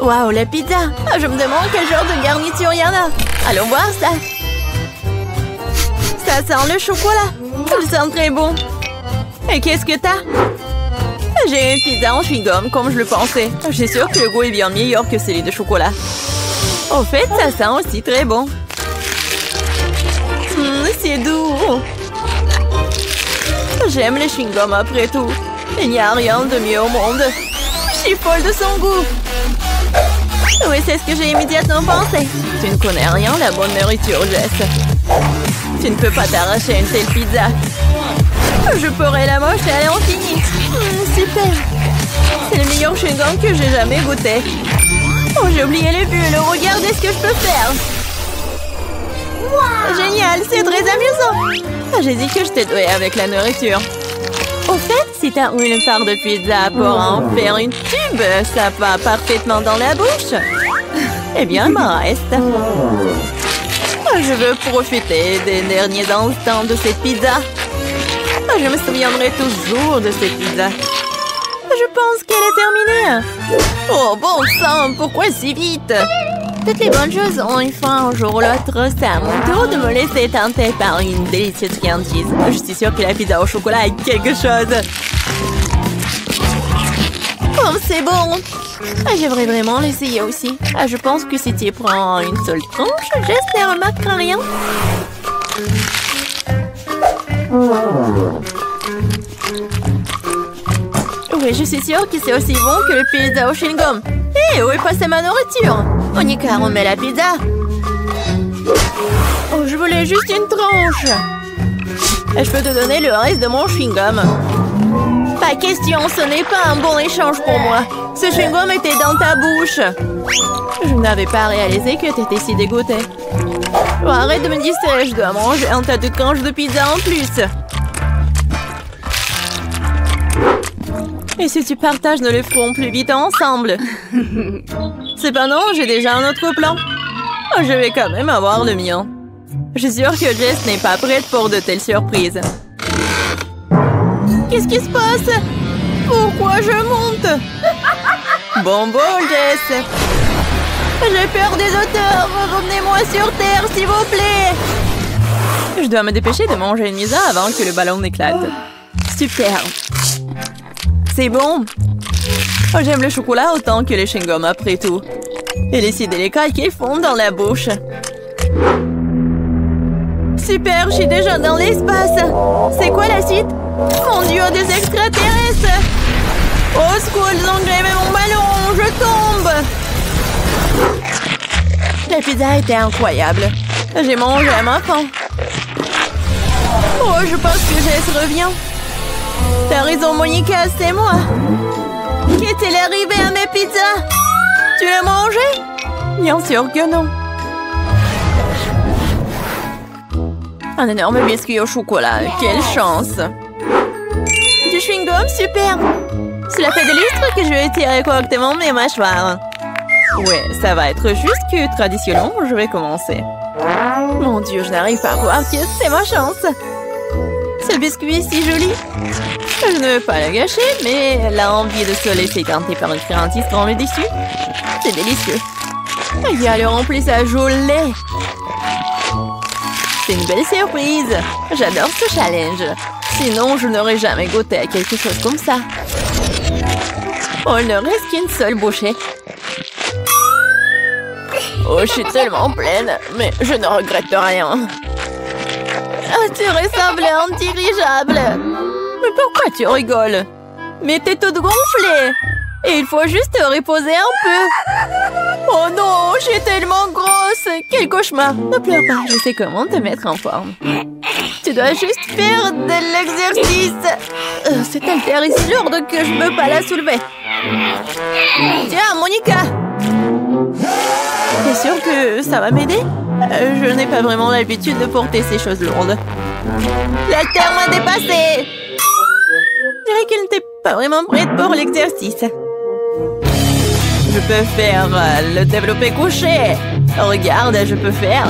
Waouh, la pizza! Ah, je me demande quel genre de garniture il y en a. Allons voir ça. Ça sent le chocolat. Ça sent très bon. Et qu'est-ce que t'as? J'ai une pizza en chewing-gum, comme je le pensais. Je suis sûre que le goût est bien meilleur que celui de chocolat. Au fait, ça sent aussi très bon. C'est doux. J'aime les chewing-gums après tout. Il n'y a rien de mieux au monde. Je suis folle de son goût. Oui, c'est ce que j'ai immédiatement pensé. Tu ne connais rien, la bonne nourriture, Jess. Tu ne peux pas t'arracher une telle pizza. Je pourrais la mocher à l'infini. Super. C'est le meilleur chewing-gum que j'ai jamais goûté. Oh, j'ai oublié les bulles. Regardez ce que je peux faire. Wow. Génial, c'est très amusant. Ah, j'ai dit que je t'ai douée avec la nourriture. Au fait, si t'as une part de pizza pour en faire une tube, ça va parfaitement dans la bouche. Eh bien, il m'en reste. Je veux profiter des derniers instants de cette pizza. Je me souviendrai toujours de cette pizza. Je pense qu'elle est terminée. Oh, bon sang, pourquoi si vite? Toutes les bonnes choses ont une fin un jour ou l'autre. C'est à mon tour de me laisser tenter par une délicieuse friandise. Je suis sûre que la pizza au chocolat est quelque chose. Oh, c'est bon. J'aimerais vraiment l'essayer aussi. Je pense que si tu prends une seule tranche, j'espère ne remarquera rien. Oui, je suis sûre que c'est aussi bon que le pizza au chewing-gum. Hé, où est passée ma nourriture? Monica, on met la pizza. Oh, je voulais juste une tranche. Je peux te donner le reste de mon chewing-gum. Pas question, ce n'est pas un bon échange pour moi. Ce chewing-gum était dans ta bouche. Je n'avais pas réalisé que tu étais si dégoûtée. Oh, arrête de me distraire, je dois manger un tas de tranches de pizza en plus. Et si tu partages, nous le ferons plus vite ensemble. Cependant, j'ai déjà un autre plan. Oh, je vais quand même avoir le mien. Je suis sûre que Jess n'est pas prête pour de telles surprises. Qu'est-ce qui se passe? Pourquoi je monte? Bon, Jess. J'ai peur des auteurs. Revenez-moi sur Terre, s'il vous plaît. Je dois me dépêcher de manger une pizza avant que le ballon n'éclate. Super. C'est bon. Oh, j'aime le chocolat autant que les chewing-gums après tout. Et les si délicats qu'ils font dans la bouche. Super, je suis déjà dans l'espace. C'est quoi la suite? Mon Dieu, des extraterrestres! Au secours, ils ont grévé mon ballon! Je tombe! La pizza était incroyable. J'ai mangé à ma faim. Oh, je pense que Jess revient. T'as raison, Monica, c'est moi. Qu'est-il arrivé à mes pizzas? Tu l'as mangé? Bien sûr que non. Un énorme biscuit au chocolat. Quelle chance! Du chewing-gum, super! Cela fait des lustres que je vais tirer correctement mes mâchoires. Ouais, ça va être juste que traditionnellement, je vais commencer. Mon Dieu, je n'arrive pas à croire que c'est ma chance. Ce biscuit est si joli. Je ne veux pas le gâcher, mais l'envie de se laisser canter par une friandise dans le dessus, c'est délicieux. Il y a le remplissage au lait. C'est une belle surprise. J'adore ce challenge. Sinon, je n'aurais jamais goûté à quelque chose comme ça. Oh, il ne reste qu'une seule bouchée. Oh, je suis tellement pleine, mais je ne regrette rien. Ah, tu ressembles à un dirigeable. Mais pourquoi tu rigoles? Mais t'es toute gonflée. Et il faut juste te reposer un peu. Oh non, je suis tellement grosse. Quel cauchemar. Ne pleure pas, je sais comment te mettre en forme. Tu dois juste faire de l'exercice. Cette haltère est si lourde que je ne peux pas la soulever. Tiens, Monica. T'es sûre que ça va m'aider? Je n'ai pas vraiment l'habitude de porter ces choses lourdes. L'haltère m'a dépassée. Je dirais qu'elle n'était pas vraiment prête pour l'exercice. Je peux faire le développé couché. Regarde, je peux faire.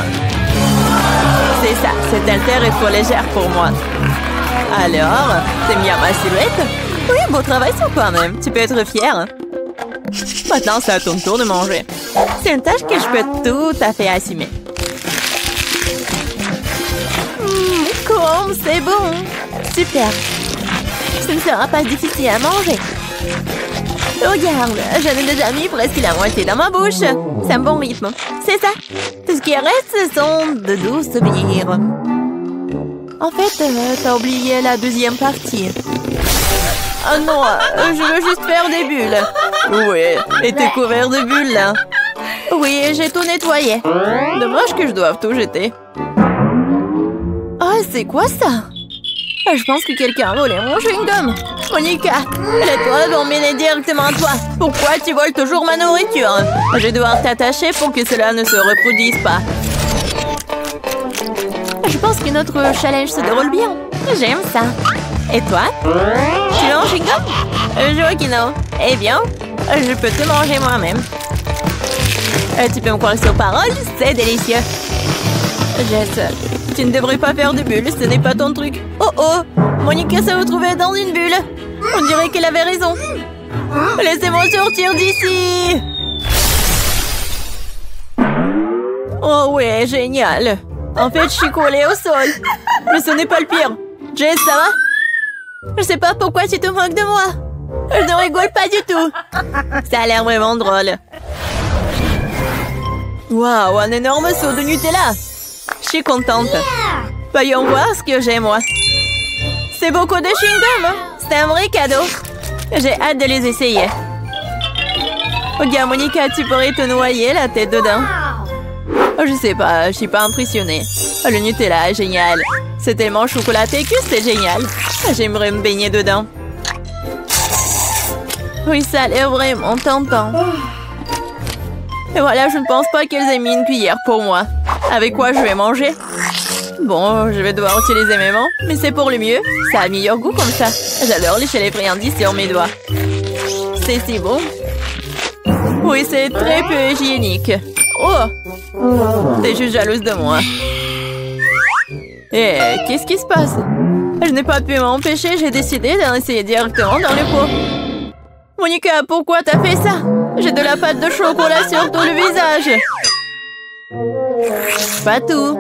C'est ça, cette haltère est trop légère pour moi. Alors, t'aimes bien ma silhouette? Oui, beau travail sur toi-même. Tu peux être fière. Maintenant, c'est à ton tour de manger. C'est une tâche que je peux tout à fait assumer. Comme c'est bon. Super. Ce ne sera pas difficile à manger. Regarde, j'en ai déjà mis presque la moitié dans ma bouche. C'est un bon rythme. C'est ça. Tout ce qui reste, ce sont de doux souvenirs. En fait, t'as oublié la deuxième partie. Oh non, je veux juste faire des bulles. Oui, et t'es couvert de bulles, là. Oui, j'ai tout nettoyé. Dommage que je doive tout jeter. Oh, c'est quoi ça? Je pense que quelqu'un a volé mon chewing-gum. Monica, les toiles vont m'aider directement à toi. Pourquoi tu voles toujours ma nourriture? Je vais devoir t'attacher pour que cela ne se reproduise pas. Je pense que notre challenge se déroule bien. J'aime ça. Et toi? Tu veux un chewing-gum? Je vois que non. Eh bien, je peux te manger moi-même. Tu peux me croire sur parole, c'est délicieux. Jess, tu ne devrais pas faire de bulles, ce n'est pas ton truc. Oh oh, Monica s'est retrouvée dans une bulle. On dirait qu'elle avait raison. Laissez-moi sortir d'ici. Oh ouais, génial. En fait, je suis collée au sol. Mais ce n'est pas le pire. Jess, ça va? Je sais pas pourquoi tu te moques de moi. Je ne rigole pas du tout. Ça a l'air vraiment drôle. Waouh, un énorme seau de Nutella. Je suis contente. Voyons voir ce que j'ai, moi. C'est beaucoup de chewing-gum. C'est un vrai cadeau. J'ai hâte de les essayer. Regarde, Monica, tu pourrais te noyer la tête dedans. Je sais pas, je suis pas impressionnée. Le Nutella est génial. C'est tellement chocolaté que c'est génial. J'aimerais me baigner dedans. Oui, ça a l'air vraiment tentant. Et voilà, je ne pense pas qu'elles aient mis une cuillère pour moi. Avec quoi je vais manger? Bon, je vais devoir utiliser mes mains, mais c'est pour le mieux. Ça a meilleur goût comme ça. J'adore lécher les friandises sur mes doigts. C'est si bon. Oui, c'est très peu hygiénique. Oh! T'es juste jalouse de moi. Eh, qu'est-ce qui se passe? Je n'ai pas pu m'empêcher, j'ai décidé d'en essayer directement dans le pot. Monica, pourquoi t'as fait ça? J'ai de la pâte de chocolat sur tout le visage. Pas tout.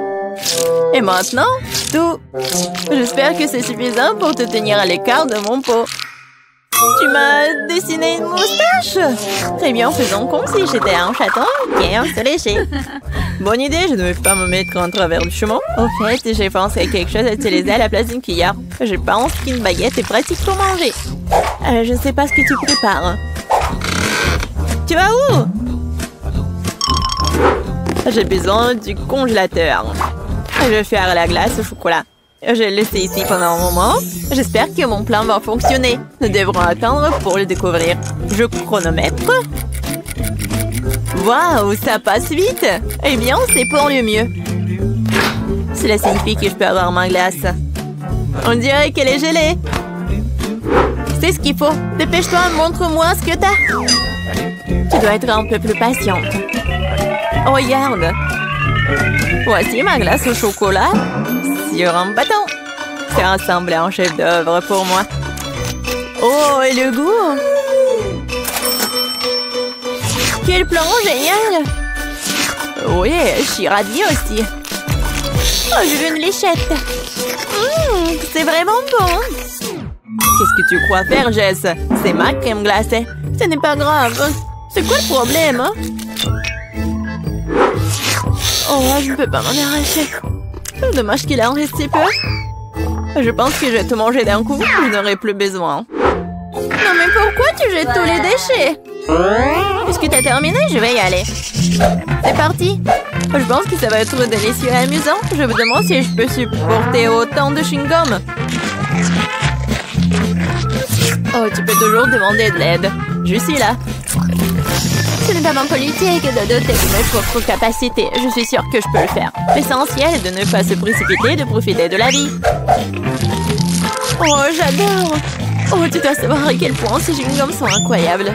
Et maintenant, tout. J'espère que c'est suffisant pour te tenir à l'écart de mon pot. Tu m'as dessiné une moustache? Très bien, faisons comme si j'étais un chaton qui aime se lécher. Bonne idée, je ne vais pas me mettre en travers du chemin. Au fait, j'ai pensé à quelque chose à utiliser à la place d'une cuillère. Je pense qu'une baguette est pratique pour manger. Je ne sais pas ce que tu prépares. Tu vas où? J'ai besoin du congélateur. Je vais faire la glace au chocolat. Je l'ai laissé ici pendant un moment. J'espère que mon plan va fonctionner. Nous devrons attendre pour le découvrir. Je chronomètre. Waouh, ça passe vite. Eh bien, c'est pour le mieux. Cela signifie que je peux avoir ma glace. On dirait qu'elle est gelée. C'est ce qu'il faut. Dépêche-toi, montre-moi ce que t'as. Tu dois être un peu plus patiente. Oh, regarde. Voici ma glace au chocolat sur un bâton. C'est ressemblé à un chef-d'œuvre pour moi. Oh, et le goût! Quel plan génial! Oui, je suis ravie aussi. Oh, je veux une léchette. C'est vraiment bon. Qu'est-ce que tu crois faire, Jess? C'est ma crème glacée. Ce n'est pas grave. C'est quoi le problème, hein? Oh, je ne peux pas m'en arracher. Dommage qu'il en reste si peu. Je pense que je vais tout manger d'un coup. Je n'aurai plus besoin. Non, mais pourquoi tu jettes tous les déchets? Puisque tu as terminé, je vais y aller. C'est parti. Je pense que ça va être délicieux et amusant. Je me demande si je peux supporter autant de chewing-gum. Oh, tu peux toujours demander de l'aide. Je suis là. Ce n'est pas ma politique de doter de mes propres capacités. Je suis sûre que je peux le faire. L'essentiel est de ne pas se précipiter et de profiter de la vie. Oh, j'adore. Oh, tu dois savoir à quel point ces chewing-gums sont incroyables.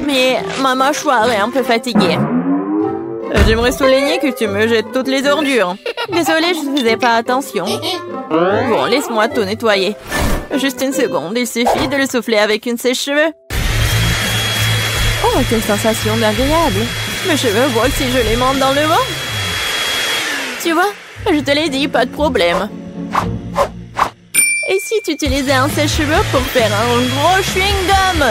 Mais ma mâchoire est un peu fatiguée. J'aimerais souligner que tu me jettes toutes les ordures. Désolée, je ne faisais pas attention. Bon, laisse-moi tout nettoyer. Juste une seconde, il suffit de le souffler avec une sèche-cheveux. Oh, quelle sensation agréable. Mes cheveux volent si je les monte dans le vent. Tu vois, je te l'ai dit, pas de problème. Et si tu utilisais un sèche-cheveux pour faire un gros chewing-gum?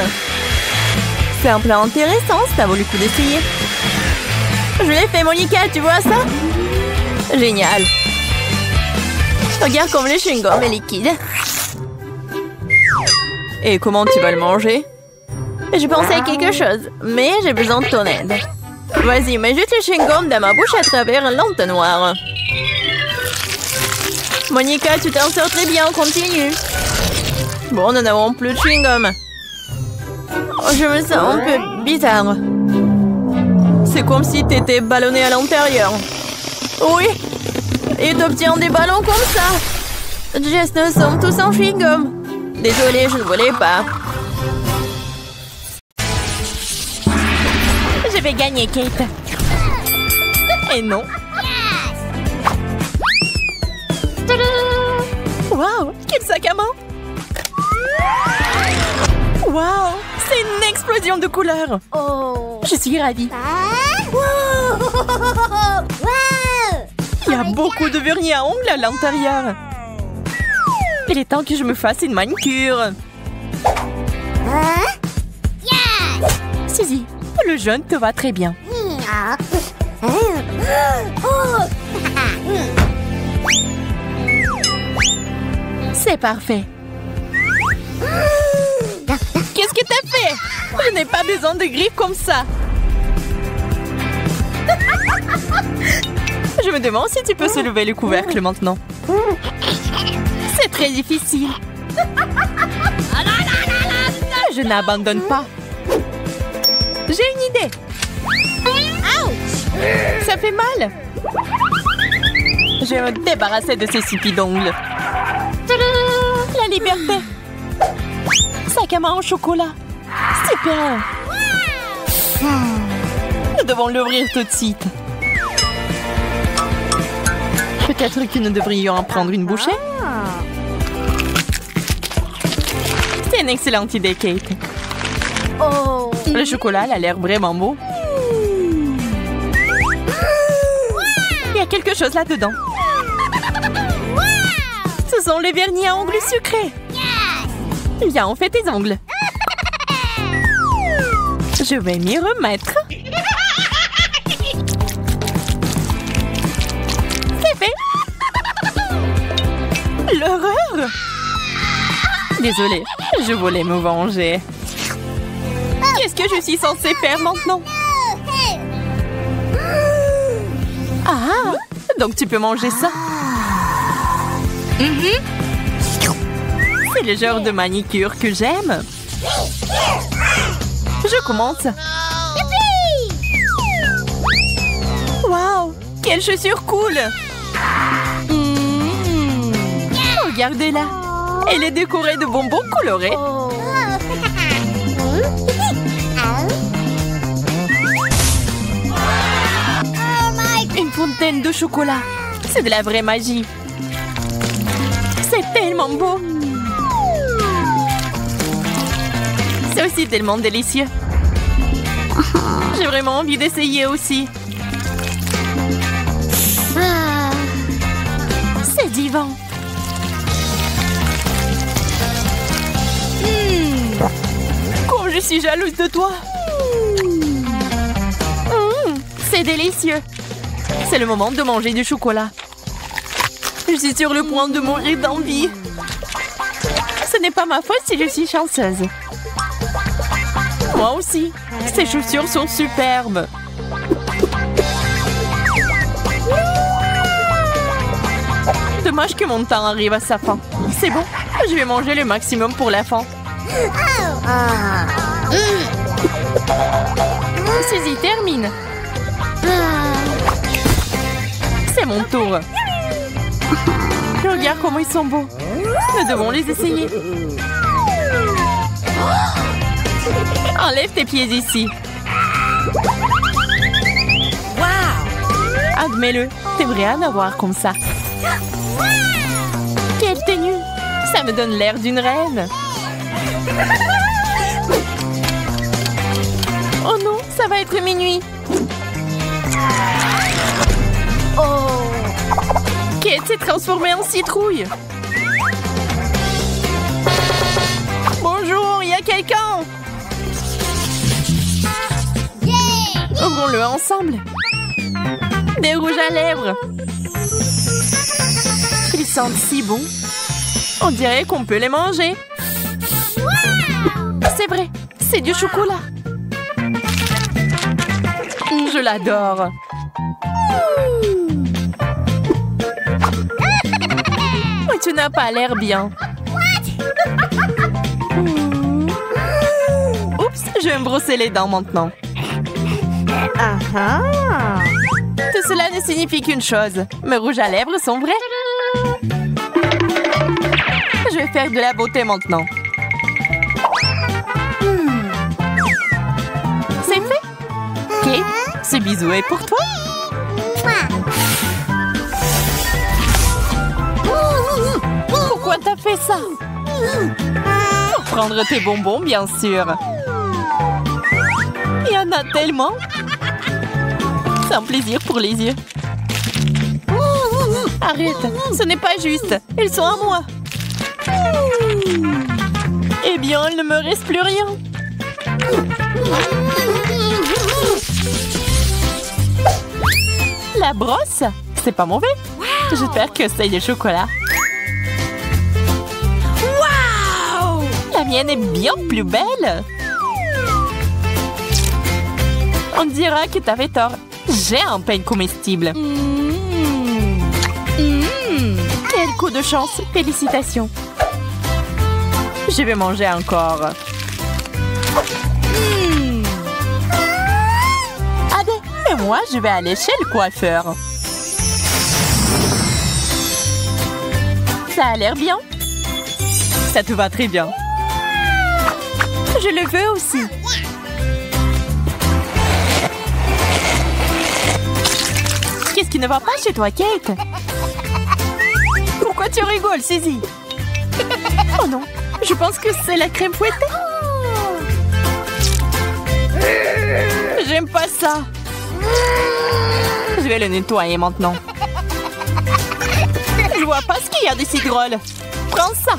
C'est un plan intéressant, ça vaut le coup d'essayer. Je l'ai fait, Monica, tu vois ça? Génial. Regarde comme le chewing-gum est liquide. Et comment tu vas le manger? Je pensais à quelque chose, mais j'ai besoin de ton aide. Vas-y, mets juste le chewing-gum dans ma bouche à travers l'entonnoir. Monica, tu t'en sors très bien, continue. Bon, nous n'avons plus de chewing-gum. Oh, je me sens un peu bizarre. C'est comme si t'étais ballonné à l'intérieur. Oui, et t'obtiens des ballons comme ça. Jess, nous sommes tous en chewing-gum. Désolée, je ne voulais pas. Je vais gagner, Kate. Et non. Waouh, quel sac à main! Waouh, c'est une explosion de couleurs! Oh. Je suis ravie. Il y a beaucoup de vernis à ongles à l'intérieur. Il est temps que je me fasse une manicure. Suzy, le jaune te va très bien. C'est parfait. Qu'est-ce que t'as fait? Je n'ai pas besoin de griffes comme ça. Je me demande si tu peux soulever le couvercle maintenant. C'est très difficile. Je n'abandonne pas. J'ai une idée. Ça fait mal. Je vais me débarrasser de ces sipis d'ongles. La liberté. Sac à main en chocolat. Super. Nous devons l'ouvrir tout de suite. Peut-être que nous devrions en prendre une bouchée. C'est une excellente idée, Kate. Oh. Le chocolat a l'air vraiment beau. Il y a quelque chose là-dedans. Ce sont les vernis à ongles sucrés. Viens, on fait tes ongles. Je vais m'y remettre. C'est fait. L'horreur. Désolée, je voulais me venger. Qu'est-ce que je suis censée faire maintenant? Ah, donc tu peux manger ça. C'est le genre de manicure que j'aime. Je commence. Waouh, quelle chaussure cool. Regardez-la. Elle est décorée de bonbons colorés. Une fontaine de chocolat. C'est de la vraie magie. C'est tellement beau. C'est aussi tellement délicieux. J'ai vraiment envie d'essayer aussi. C'est divin. Comme je suis jalouse de toi. C'est délicieux. C'est le moment de manger du chocolat. Je suis sur le point de mourir d'envie. Ce n'est pas ma faute si je suis chanceuse. Moi aussi. Ces chaussures sont superbes. Dommage que mon temps arrive à sa fin. C'est bon, je vais manger le maximum pour la fin. Suzy, termine. C'est mon tour. Regarde comment ils sont beaux. Nous devons les essayer. Enlève tes pieds ici. Wow! Admets-le, t'aimerais en avoir comme ça. Quelle tenue! Ça me donne l'air d'une reine. Oh non, ça va être minuit. Oh! Kate s'est transformée en citrouille. Bonjour, il y a quelqu'un? Ouvrons-le ensemble. Des rouges à lèvres. Ils sentent si bon. On dirait qu'on peut les manger. C'est vrai, c'est du chocolat. Je l'adore. Mais tu n'as pas l'air bien. Oups, je vais me brosser les dents maintenant. Tout cela ne signifie qu'une chose. Mes rouges à lèvres sont vrais. Je vais faire de la beauté maintenant. C'est fait. Kate, ce bisou est pour toi. Pourquoi t'as fait ça? Pour prendre tes bonbons, bien sûr. Il y en a tellement. C'est un plaisir pour les yeux. Arrête, ce n'est pas juste. Ils sont à moi. Eh bien, il ne me reste plus rien. La brosse, c'est pas mauvais. J'espère que c'est du chocolat. Wow! La mienne est bien plus belle. On dira que t'avais tort. J'ai un peigne comestible. Quel coup de chance. Félicitations. Je vais manger encore. Allez, et moi, je vais aller chez le coiffeur. Ça a l'air bien. Ça te va très bien. Je le veux aussi. Qu'est-ce qui ne va pas chez toi, Kate? Pourquoi tu rigoles, Suzy? Oh non, je pense que c'est la crème fouettée. J'aime pas ça. Je vais le nettoyer maintenant. Je vois pas ce qu'il y a de si drôle. Prends ça.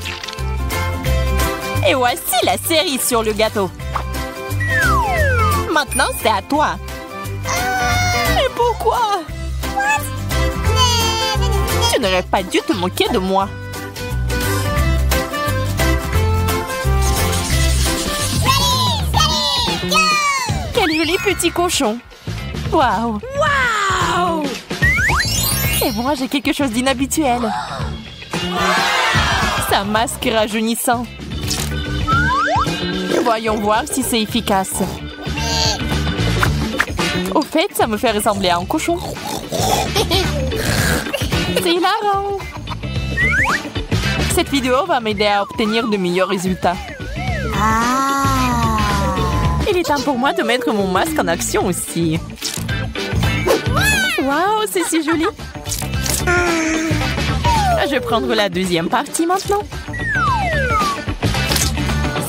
Et voici la cerise sur le gâteau. Maintenant, c'est à toi. Mais pourquoi? Tu n'aurais pas dû te moquer de moi. Quel joli petit cochon. Waouh. Waouh. Et moi, j'ai quelque chose d'inhabituel. Sa masque rajeunissant. Voyons voir si c'est efficace. Au fait, ça me fait ressembler à un cochon. C'est hilarant. Cette vidéo va m'aider à obtenir de meilleurs résultats. Il est temps pour moi de mettre mon masque en action aussi. Waouh, c'est si joli. Je vais prendre la deuxième partie maintenant.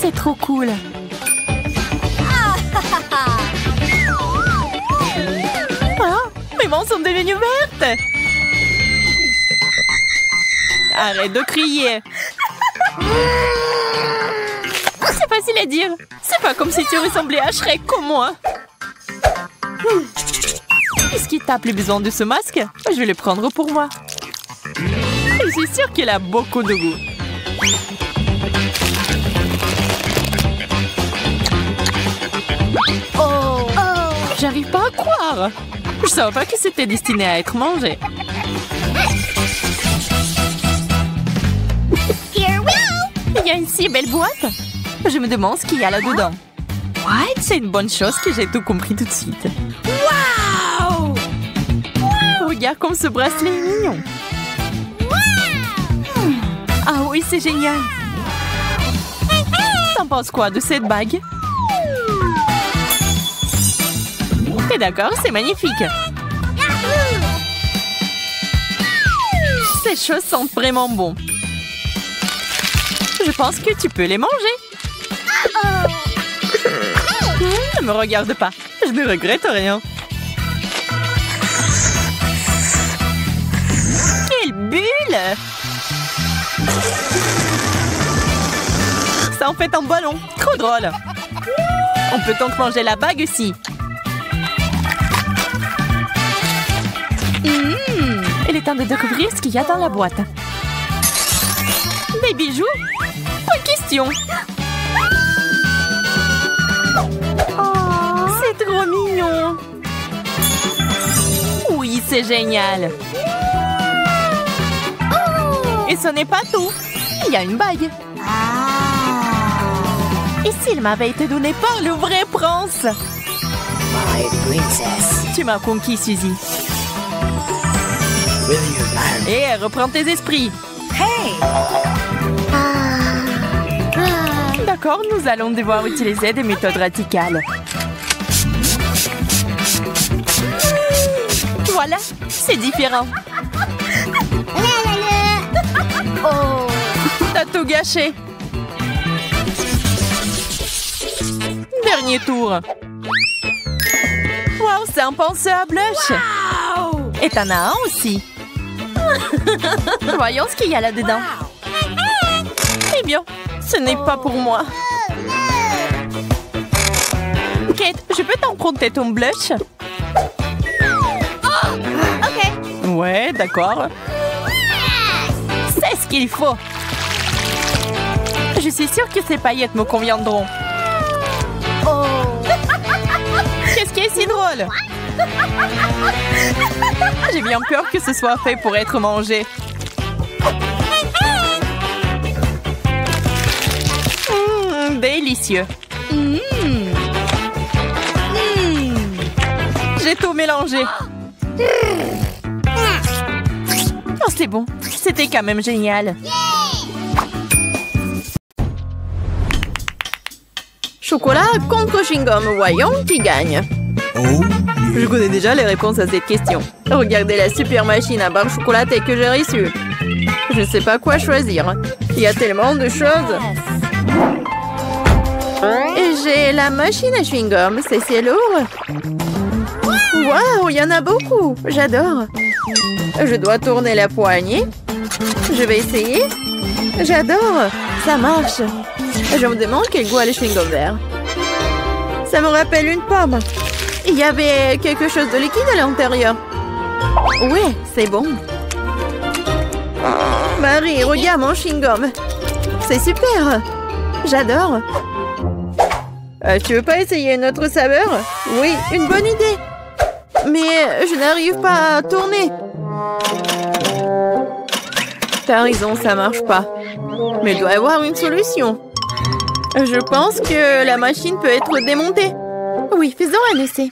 C'est trop cool. Ah, mes mains sont devenues vertes. Arrête de crier. C'est facile à dire. C'est pas comme si tu ressemblais à Shrek comme moi. Est-ce qu'il t'a plus besoin de ce masque? Je vais le prendre pour moi. Je suis sûre qu'il a beaucoup de goût. Oh, j'arrive pas à croire. Je savais pas que c'était destiné à être mangé. Il y a une si belle boîte. Je me demande ce qu'il y a là-dedans. What? C'est une bonne chose que j'ai tout compris tout de suite. Wow! Regarde comme ce bracelet est mignon. Ah oui, c'est génial. T'en penses quoi de cette bague? T'es d'accord? C'est magnifique. Ces choses sentent vraiment bon. Je pense que tu peux les manger. me regarde pas. Je ne regrette rien. Quelle bulle! Ça en fait un ballon. Trop drôle. On peut donc manger la bague aussi. Il est temps de découvrir ce qu'il y a dans la boîte. Des bijoux? Pas question. C'est trop mignon. Oui, c'est génial. Et ce n'est pas tout. Il y a une bague. Et s'il m'avait été donné par le vrai prince? Tu m'as conquis, Suzy. Et reprends tes esprits. D'accord, nous allons devoir utiliser des méthodes radicales. Voilà, c'est différent. Oh, t'as tout gâché. Dernier tour. Wow, c'est un pinceau à blush. Wow. Et t'en as un aussi. Voyons ce qu'il y a là-dedans. Eh bien, ce n'est pas pour moi. Kate, je peux t'emprunter ton blush? Ok. Ouais, d'accord. C'est ce qu'il faut. Je suis sûre que ces paillettes me conviendront. Oh. Qu'est-ce qui est si drôle? J'ai bien peur que ce soit fait pour être mangé. Délicieux. J'ai tout mélangé. Oh, c'est bon. C'était quand même génial. Chocolat contre chewing-gum. Voyons qui gagne. Je connais déjà les réponses à cette question. Regardez la super machine à barre chocolatée que j'ai reçue. Je ne sais pas quoi choisir. Il y a tellement de choses. Et j'ai la machine à chewing-gum. C'est lourd. Waouh, il y en a beaucoup. J'adore. Je dois tourner la poignée. Je vais essayer. J'adore. Ça marche. Je me demande quel goût a le chewing-gum vert. Ça me rappelle une pomme. Il y avait quelque chose de liquide à l'intérieur. Ouais, c'est bon. Marie, regarde mon chewing-gum. C'est super. J'adore. Tu veux pas essayer une autre saveur? Oui, une bonne idée. Mais je n'arrive pas à tourner. T'as raison, ça marche pas. Mais il doit y avoir une solution. Je pense que la machine peut être démontée. Oui, faisons un essai.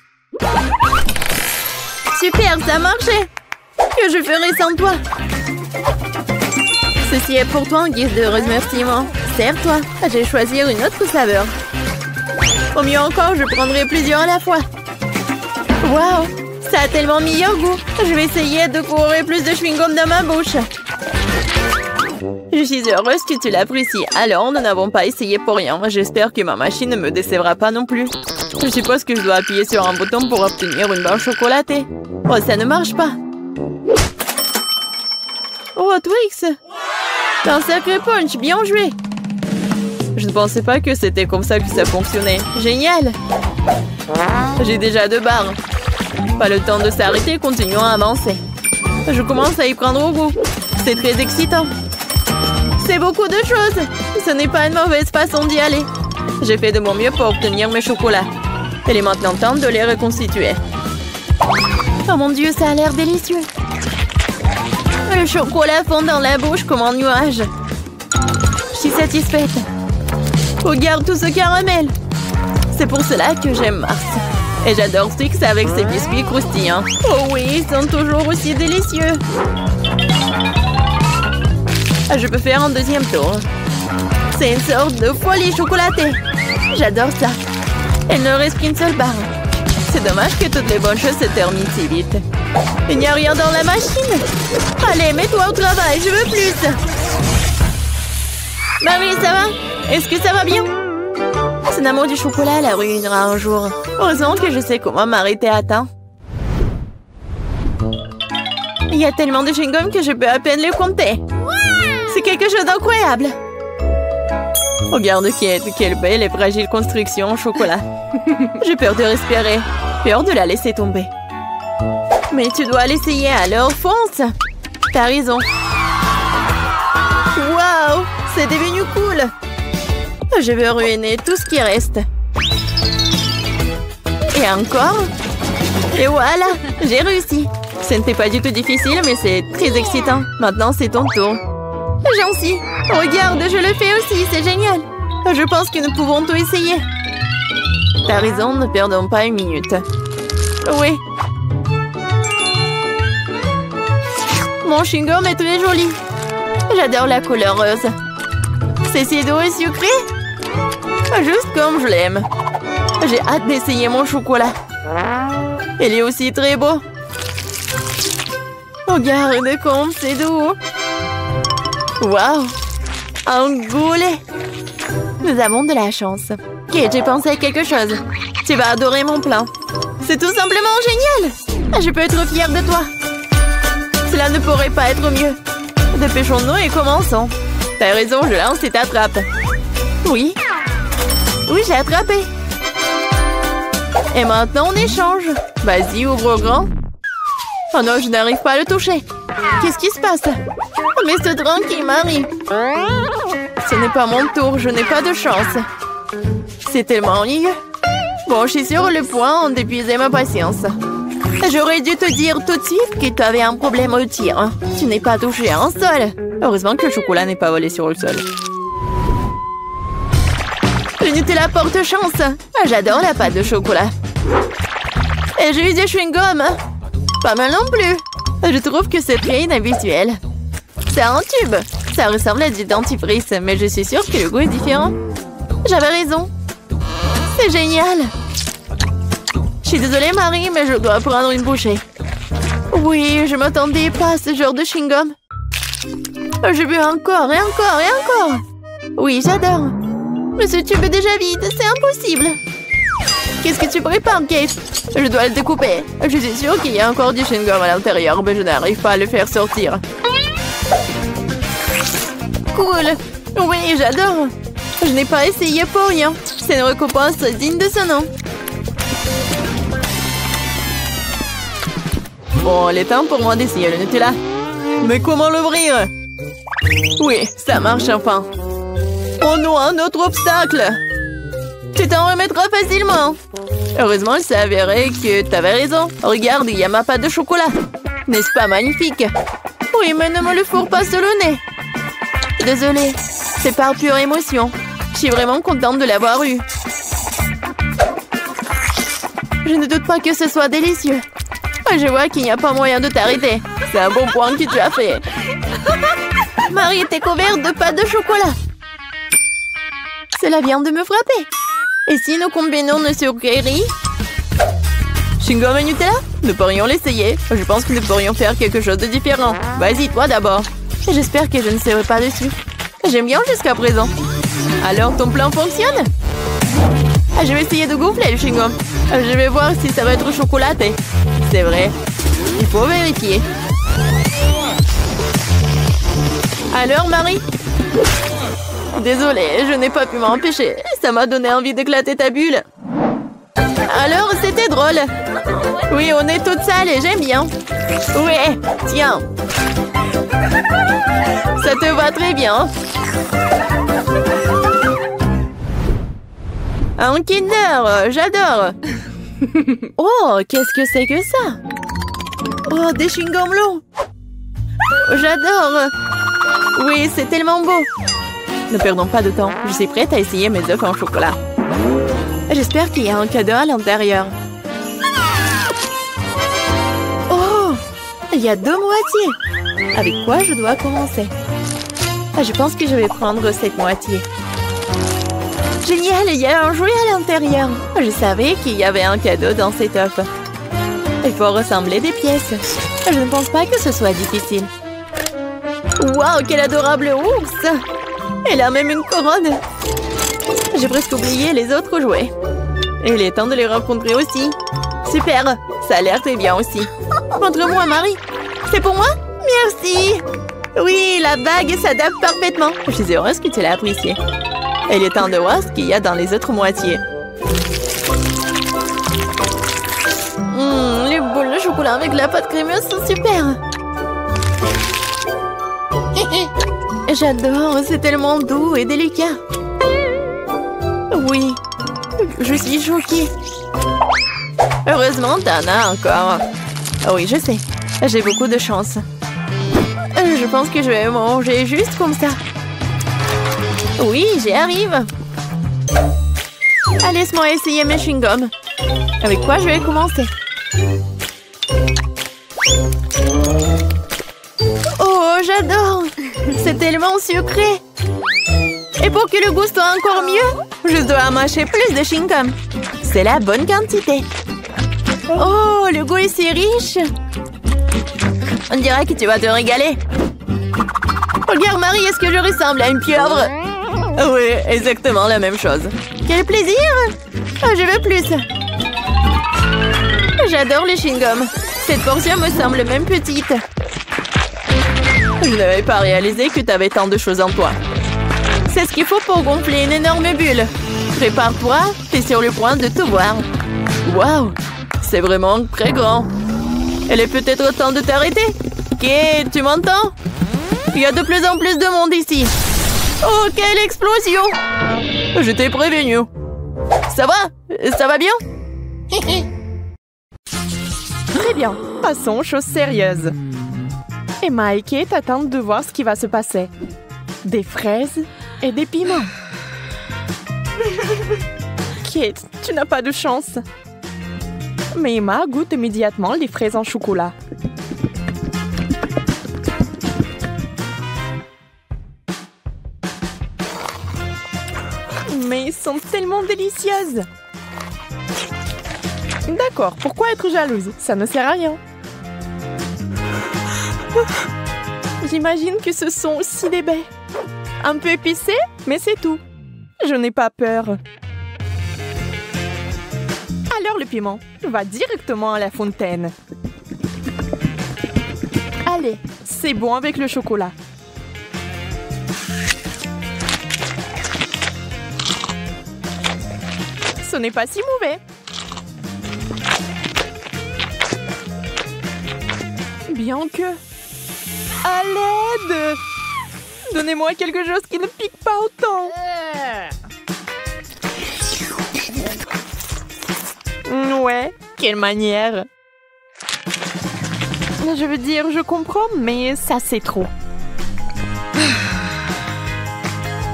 Super, ça a marché. Que je ferai sans toi? Ceci est pour toi en guise de remerciement. Serre-toi. Je vais choisir une autre saveur. Au mieux encore, je prendrai plusieurs à la fois. Waouh, ça a tellement meilleur goût. Je vais essayer de courir plus de chewing-gum dans ma bouche. Je suis heureuse que tu l'apprécies. Alors, nous n'avons pas essayé pour rien. J'espère que ma machine ne me décevra pas non plus. Je suppose que je dois appuyer sur un bouton pour obtenir une barre chocolatée. Oh, ça ne marche pas. Oh, Twix! T'as un sacré punch, bien joué! Je ne pensais pas que c'était comme ça que ça fonctionnait. Génial! J'ai déjà 2 barres. Pas le temps de s'arrêter, continuons à avancer. Je commence à y prendre au goût. C'est très excitant. C'est beaucoup de choses. Ce n'est pas une mauvaise façon d'y aller. J'ai fait de mon mieux pour obtenir mes chocolats. Il est maintenant temps de les reconstituer. Oh mon Dieu, ça a l'air délicieux. Le chocolat fond dans la bouche comme un nuage. Je suis satisfaite. Regarde tout ce caramel. C'est pour cela que j'aime Mars. Et j'adore Twix avec ses biscuits croustillants. Oh oui, ils sont toujours aussi délicieux. Je peux faire un deuxième tour. C'est une sorte de folie chocolatée. J'adore ça. Il ne reste qu'une seule barre. C'est dommage que toutes les bonnes choses se terminent si vite. Il n'y a rien dans la machine. Allez, mets-toi au travail, je veux plus. Marie, ça va? Est-ce que ça va bien? Son amour du chocolat la ruinera un jour. Heureusement que je sais comment m'arrêter à temps. Il y a tellement de chewing-gum que je peux à peine les compter. C'est quelque chose d'incroyable. Regarde quelle belle et fragile construction en chocolat. J'ai peur de respirer. Peur de la laisser tomber. Mais tu dois l'essayer, alors fonce. T'as raison. Waouh, c'est devenu cool. Je veux ruiner tout ce qui reste. Et encore. Et voilà, j'ai réussi. Ce n'était pas du tout difficile, mais c'est très excitant. Maintenant, c'est ton tour. Gentil. Regarde, je le fais aussi, c'est génial. Je pense que nous pouvons tout essayer. T'as raison, ne perdons pas une minute. Oui. Mon chewing-gum est très joli. J'adore la couleur rose. C'est si doux et sucré. Juste comme je l'aime. J'ai hâte d'essayer mon chocolat. Il est aussi très beau. Regarde comme c'est doux. Waouh! Un goulet! Nous avons de la chance. Ok, j'ai pensé à quelque chose. Tu vas adorer mon plan. C'est tout simplement génial! Je peux être fière de toi. Cela ne pourrait pas être mieux. Dépêchons-nous et commençons. T'as raison, je lance et t'attrape. Oui. Oui, j'ai attrapé. Et maintenant, on échange. Vas-y, ouvre grand. Oh non, je n'arrive pas à le toucher. Qu'est-ce qui se passe? Mais ce tranquille, Marie. Ce n'est pas mon tour, je n'ai pas de chance. C'est tellement ennuyeux. Bon, je suis sur le point d'épuiser ma patience. J'aurais dû te dire tout de suite que tu avais un problème au tir. Tu n'es pas touché à un sol. Heureusement que le chocolat n'est pas volé sur le sol. Le Nutella porte chance. J'adore la pâte de chocolat. Et j'ai eu des chewing-gums. Pas mal non plus. Je trouve que c'est très inhabituel. C'est un tube. Ça ressemble à du dentifrice, mais je suis sûre que le goût est différent. J'avais raison. C'est génial. Je suis désolée, Marie, mais je dois prendre une bouchée. Oui, je m'attendais pas à ce genre de chewing-gum. Je veux encore et encore et encore. Oui, j'adore. Mais ce tube est déjà vide, c'est impossible. Qu'est-ce que tu prépares, Kate? Je dois le découper. Je suis sûre qu'il y a encore du chewing-gum à l'intérieur, mais je n'arrive pas à le faire sortir. Cool. Oui, j'adore. Je n'ai pas essayé pour rien. C'est une récompense digne de ce nom. Bon, il est temps pour moi d'essayer le Nutella. Mais comment l'ouvrir? Oui, ça marche enfin. Oh non, un autre obstacle. Tu t'en remettras facilement. Heureusement, il s'est avéré que tu avais raison. Regarde, il y a ma pâte de chocolat. N'est-ce pas magnifique? Oui, mais ne me le fourre pas sur le nez. Désolée, c'est par pure émotion. Je suis vraiment contente de l'avoir eu. Je ne doute pas que ce soit délicieux. Je vois qu'il n'y a pas moyen de t'arrêter. C'est un bon point que tu as fait. Marie était couverte de pâte de chocolat. Cela vient de me frapper. Et si nous combinons nos sucreries? Chewing-gum et Nutella? Nous pourrions l'essayer. Je pense que nous pourrions faire quelque chose de différent. Vas-y, toi d'abord. J'espère que je ne serai pas dessus. J'aime bien jusqu'à présent. Alors, ton plan fonctionne? Je vais essayer de gonfler le chewing-gum. Je vais voir si ça va être chocolaté. C'est vrai. Il faut vérifier. Alors, Marie? Désolée, je n'ai pas pu m'empêcher. Ça m'a donné envie d'éclater ta bulle. Alors, c'était drôle. Oui, on est toutes sales et j'aime bien. Ouais, tiens. Ça te va très bien. Un Kinder, j'adore. Oh, qu'est-ce que c'est que ça? Oh, des chewing-gums longs. J'adore. Oui, c'est tellement beau. Ne perdons pas de temps. Je suis prête à essayer mes œufs en chocolat. J'espère qu'il y a un cadeau à l'intérieur. Oh, il y a 2 moitiés. Avec quoi je dois commencer? Je pense que je vais prendre cette moitié. Génial, il y a un jouet à l'intérieur. Je savais qu'il y avait un cadeau dans cet œuf. Il faut ressembler des pièces. Je ne pense pas que ce soit difficile. Waouh, quel adorable ours! Elle a même une couronne. J'ai presque oublié les autres jouets. Et il est temps de les rencontrer aussi. Super, ça a l'air très bien aussi. Montre-moi, Marie. C'est pour moi? Merci. Oui, la bague s'adapte parfaitement. Je suis heureuse que tu l'as appréciée. Et il est temps de voir ce qu'il y a dans les autres moitiés. Les boules de chocolat avec la pâte crémeuse sont super. J'adore, c'est tellement doux et délicat. Oui, je suis choquée. Heureusement, t'en as encore. Oui, je sais. J'ai beaucoup de chance. Je pense que je vais manger juste comme ça. Oui, j'y arrive. Allez, laisse-moi essayer mes chewing-gums. Avec quoi je vais commencer? Oh, j'adore! C'est tellement sucré! Et pour que le goût soit encore mieux, je dois mâcher plus de chewing-gum. C'est la bonne quantité. Oh, le goût est si riche! On dirait que tu vas te régaler. Regarde, Marie, est-ce que je ressemble à une pieuvre? Oui, exactement la même chose. Quel plaisir! Oh, je veux plus. J'adore les chewing-gums. Cette portion me semble même petite. Je n'avais pas réalisé que tu avais tant de choses en toi. C'est ce qu'il faut pour gonfler une énorme bulle. Prépare-toi, t'es sur le point de tout voir. Waouh! C'est vraiment très grand. Il est peut-être temps de t'arrêter. Kate, tu m'entends? Il y a de plus en plus de monde ici. Oh, quelle explosion! Je t'ai prévenu. Ça va? Ça va bien? Très bien. Passons aux choses sérieuses. Emma et Kate attendent de voir ce qui va se passer. Des fraises et des piments. Kate, tu n'as pas de chance. Mais Emma goûte immédiatement les fraises en chocolat. Mais elles sont tellement délicieuses. D'accord, pourquoi être jalouse? Ça ne sert à rien. J'imagine que ce sont aussi des baies. Un peu épicé, mais c'est tout. Je n'ai pas peur. Alors le piment va directement à la fontaine. Allez, c'est bon avec le chocolat. Ce n'est pas si mauvais. Bien que... À l'aide! Donnez-moi quelque chose qui ne pique pas autant. Ouais, quelle manière. Je veux dire, je comprends, mais ça c'est trop.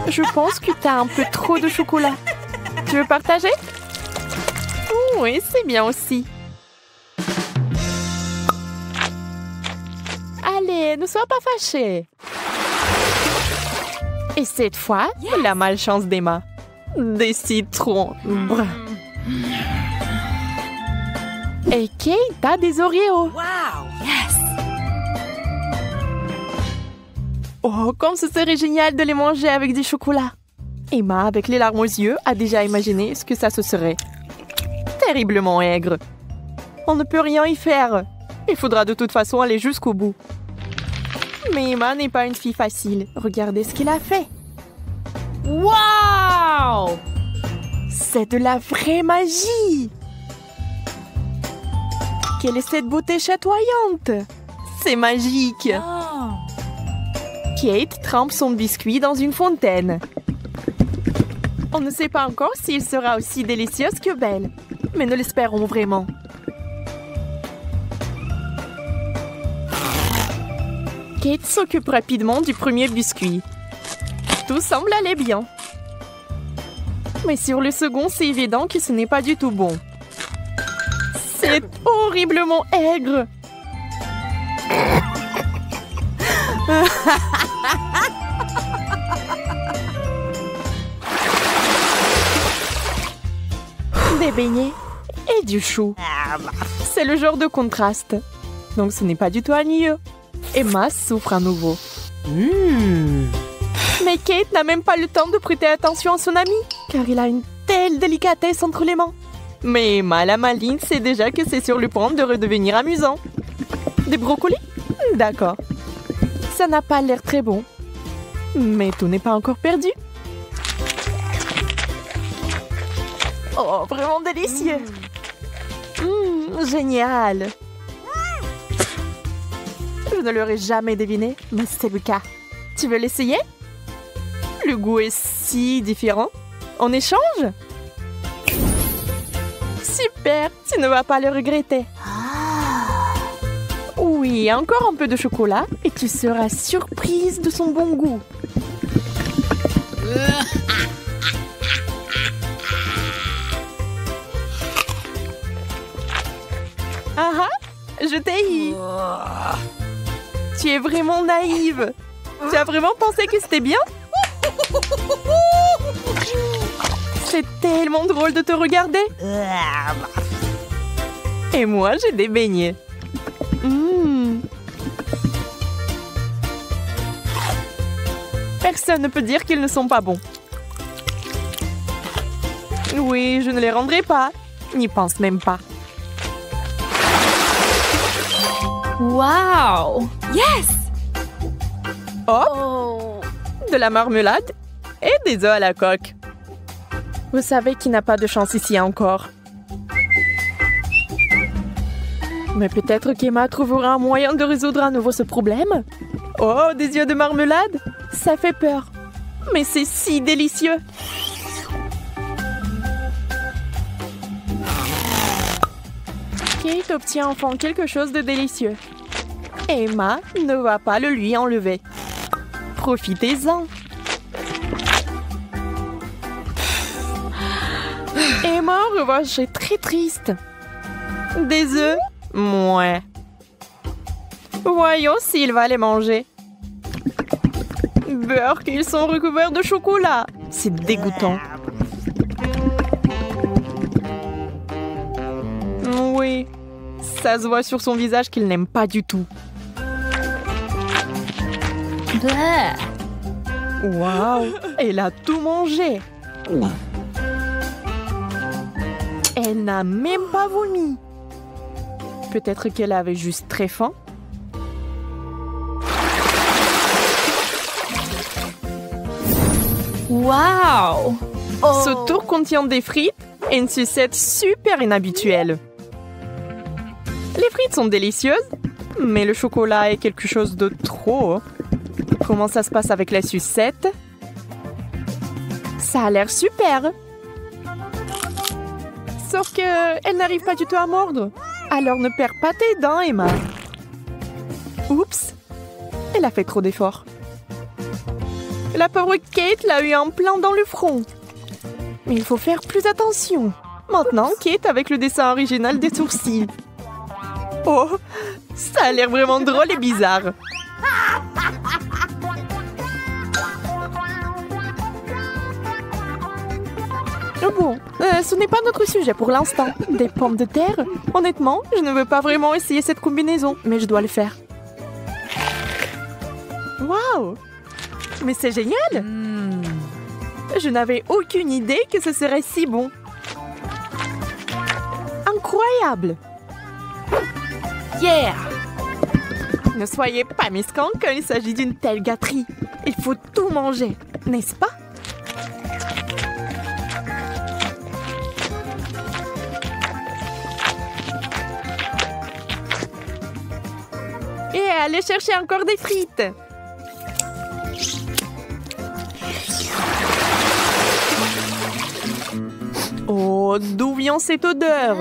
Je pense que t'as un peu trop de chocolat. Tu veux partager? Oui, c'est bien aussi. Allez, ne sois pas fâchée. Et cette fois, la malchance d'Emma. Des citrons. Brr. Et Kate a des Oreos. Wow! Yes! Oh, comme ce serait génial de les manger avec du chocolat. Emma, avec les larmes aux yeux, a déjà imaginé ce que ça se serait. Terriblement aigre. On ne peut rien y faire. Il faudra de toute façon aller jusqu'au bout. Mais Emma n'est pas une fille facile. Regardez ce qu'il a fait. Wow! C'est de la vraie magie! Quelle est cette beauté chatoyante? C'est magique! Oh. Kate trempe son biscuit dans une fontaine. On ne sait pas encore s'il sera aussi délicieux que belle, mais nous l'espérons vraiment. Kate s'occupe rapidement du premier biscuit. Tout semble aller bien. Mais sur le second, c'est évident que ce n'est pas du tout bon. C'est horriblement aigre. Des beignets et du chou. C'est le genre de contraste. Donc ce n'est pas du tout ennuyeux. Emma souffre à nouveau. Mais Kate n'a même pas le temps de prêter attention à son amie. car il a une telle délicatesse entre les mains. Mais Emma, la maline, sait déjà que c'est sur le point de redevenir amusant. Des brocolis? D'accord. Ça n'a pas l'air très bon. Mais tout n'est pas encore perdu. Oh, vraiment délicieux. Génial. Je ne l'aurais jamais deviné, mais c'est le cas. Tu veux l'essayer? Le goût est si différent. En échange? Super, tu ne vas pas le regretter. Oui, encore un peu de chocolat et tu seras surprise de son bon goût. Ah ah, je t'ai eu. Tu es vraiment naïve. Tu as vraiment pensé que c'était bien? C'est tellement drôle de te regarder. Et moi, j'ai des beignets. Personne ne peut dire qu'ils ne sont pas bons. Oui, je ne les rendrai pas. N'y pense même pas. Wow! Yes! Oh! De la marmelade et des œufs à la coque. Vous savez qui n'a pas de chance ici encore. Mais peut-être qu'Emma trouvera un moyen de résoudre à nouveau ce problème. Oh, des yeux de marmelade? Ça fait peur. Mais c'est si délicieux. Kate obtient enfin quelque chose de délicieux. Emma ne va pas le lui enlever. Profitez-en. Emma, en revanche, est très triste. Des œufs? Mouais. Voyons s'il va les manger. Beurre qu'ils sont recouverts de chocolat. C'est dégoûtant. Oui, ça se voit sur son visage qu'il n'aime pas du tout. Waouh, elle a tout mangé. Elle n'a même pas vomi. Peut-être qu'elle avait juste très faim. Wow! Ce tour contient des frites et une sucette super inhabituelle. Les frites sont délicieuses, mais le chocolat est quelque chose de trop. Comment ça se passe avec la sucette? Ça a l'air super. Sauf qu'elle n'arrive pas du tout à mordre. Alors ne perds pas tes dents, Emma. Oups, elle a fait trop d'efforts. La pauvre Kate l'a eu en plein dans le front. Mais il faut faire plus attention. Maintenant, Kate avec le dessin original des sourcils. Oh, ça a l'air vraiment drôle et bizarre. Bon, ce n'est pas notre sujet pour l'instant. Des pommes de terre? Honnêtement, je ne veux pas vraiment essayer cette combinaison, mais je dois le faire. Waouh! Mais c'est génial! Je n'avais aucune idée que ce serait si bon. Incroyable! Yeah! Ne soyez pas mesquins quand il s'agit d'une telle gâterie. Il faut tout manger, n'est-ce pas? Et allez chercher encore des frites. Oh, d'où vient cette odeur?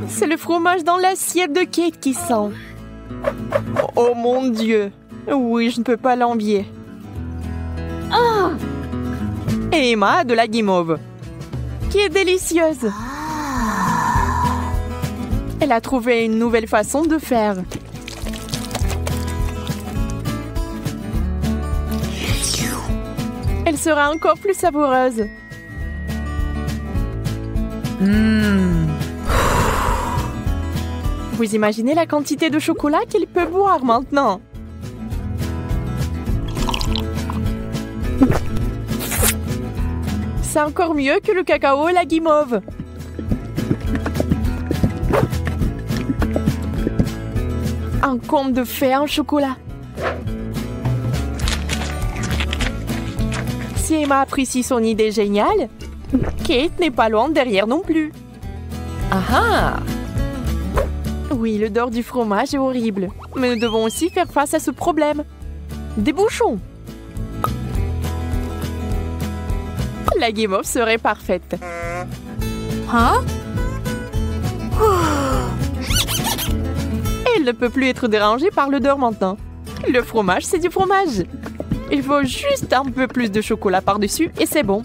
C'est le fromage dans l'assiette de Kate qui sent. Oh mon Dieu. Oui, je ne peux pas l'envier. Et Emma a de la guimauve, qui est délicieuse. Elle a trouvé une nouvelle façon de faire. Elle sera encore plus savoureuse. Vous imaginez la quantité de chocolat qu'elle peut boire maintenant? C'est encore mieux que le cacao et la guimauve. Un conte de fées en chocolat. Si Emma apprécie son idée géniale, Kate n'est pas loin derrière non plus. Ah ah! Oui, l'odeur du fromage est horrible, mais nous devons aussi faire face à ce problème. Des bouchons. La guimauve serait parfaite. Hein? Elle ne peut plus être dérangée par l'odeur maintenant. Le fromage, c'est du fromage. Il faut juste un peu plus de chocolat par-dessus et c'est bon.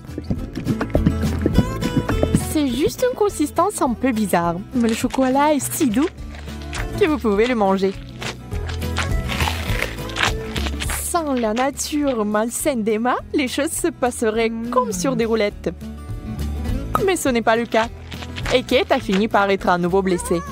C'est juste une consistance un peu bizarre, mais le chocolat est si doux que vous pouvez le manger. Sans la nature malsaine d'Emma, les choses se passeraient comme sur des roulettes. Mais ce n'est pas le cas. Et Kate a fini par être à nouveau blessée.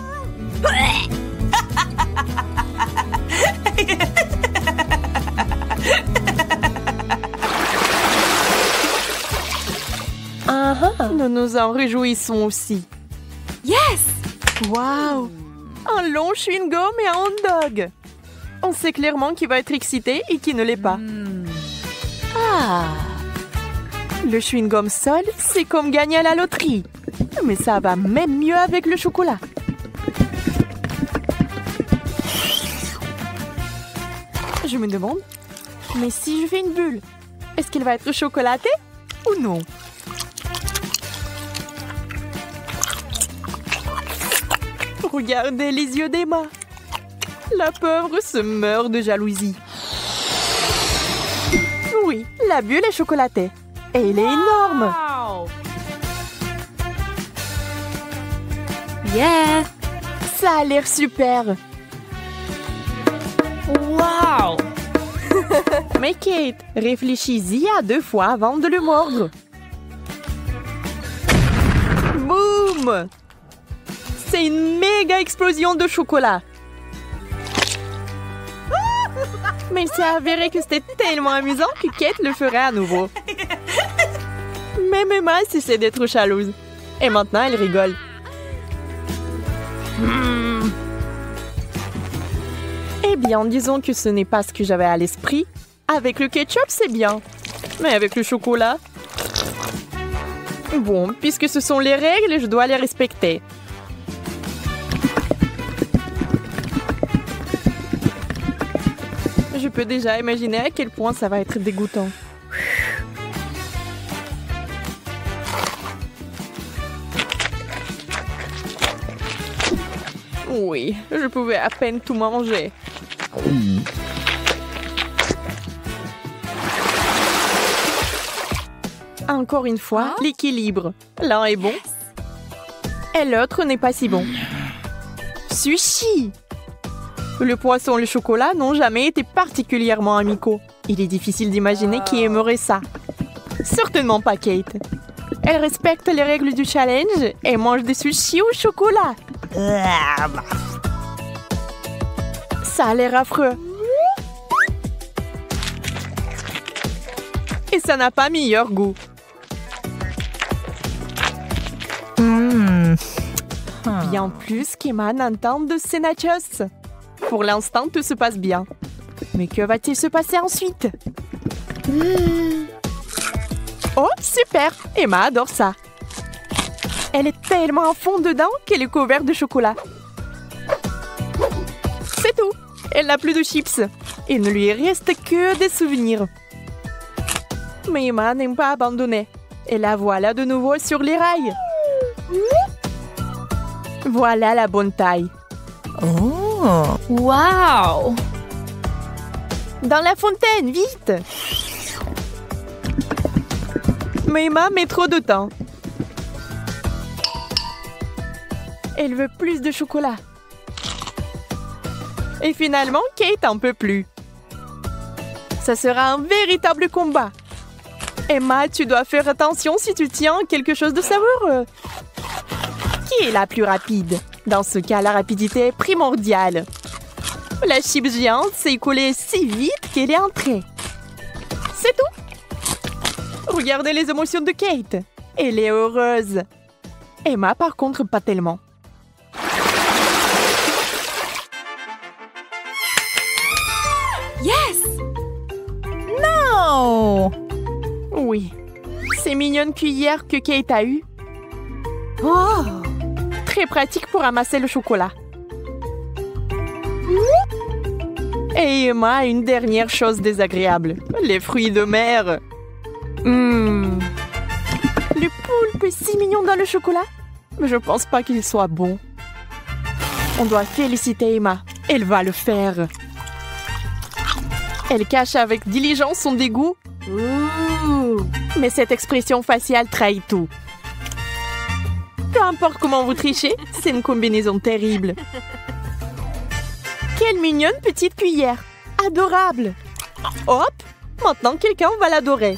Nous nous en réjouissons aussi. Yes! Waouh! Un long chewing-gum et un hot dog. On sait clairement qui va être excité et qui ne l'est pas. Ah! Le chewing-gum seul, c'est comme gagner à la loterie. Mais ça va même mieux avec le chocolat. Je me demande, mais si je fais une bulle, est-ce qu'elle va être chocolatée ou non? Regardez les yeux d'Emma. La pauvre se meurt de jalousie. Oui, la bulle est chocolatée. Et elle est énorme. Wow! Yeah! Ça a l'air super. Wow! Mais Kate, réfléchis-y à 2 fois avant de le mordre. Boum! C'est une méga explosion de chocolat. Mais il s'est avéré que c'était tellement amusant que Kate le ferait à nouveau. Même Emma cessait d'être jalouse. Et maintenant, elle rigole. Eh bien, disons que ce n'est pas ce que j'avais à l'esprit. Avec le ketchup, c'est bien. Mais avec le chocolat... Bon, puisque ce sont les règles, je dois les respecter. Je peux déjà imaginer à quel point ça va être dégoûtant. Oui, je pouvais à peine tout manger. Encore une fois, l'équilibre. L'un est bon et l'autre n'est pas si bon. Sushi! Le poisson et le chocolat n'ont jamais été particulièrement amicaux. Il est difficile d'imaginer qui aimerait ça. Certainement pas Kate. Elle respecte les règles du challenge et mange des sushis au chocolat. Ça a l'air affreux. Et ça n'a pas meilleur goût. Bien plus qu'Emma n'entend de ces nachos. Pour l'instant, tout se passe bien. Mais que va-t-il se passer ensuite? Oh, super! Emma adore ça. Elle est tellement à fond dedans qu'elle est couverte de chocolat. C'est tout. Elle n'a plus de chips. Il ne lui reste que des souvenirs. Mais Emma n'aime pas abandonner. Et la voilà de nouveau sur les rails. Voilà la bonne taille. Oh! Wow! Dans la fontaine, vite! Mais Emma met trop de temps. Elle veut plus de chocolat. Et finalement, Kate en peut plus. Ça sera un véritable combat. Emma, tu dois faire attention si tu tiens quelque chose de savoureux. Qui est la plus rapide? Dans ce cas, la rapidité est primordiale. La chips géante s'est écoulée si vite qu'elle est entrée. C'est tout. Regardez les émotions de Kate. Elle est heureuse. Emma, par contre, pas tellement. Yes! Non! Oui. Ces mignonnes cuillères que Kate a eues. Oh! Très pratique pour amasser le chocolat. Et Emma a une dernière chose désagréable. Les fruits de mer. Le poulpe est si mignon dans le chocolat. Mais je pense pas qu'il soit bon. On doit féliciter Emma. Elle va le faire. Elle cache avec diligence son dégoût. Mais cette expression faciale trahit tout. Peu importe comment vous trichez, c'est une combinaison terrible. Quelle mignonne petite cuillère. Adorable. Hop, maintenant quelqu'un va l'adorer.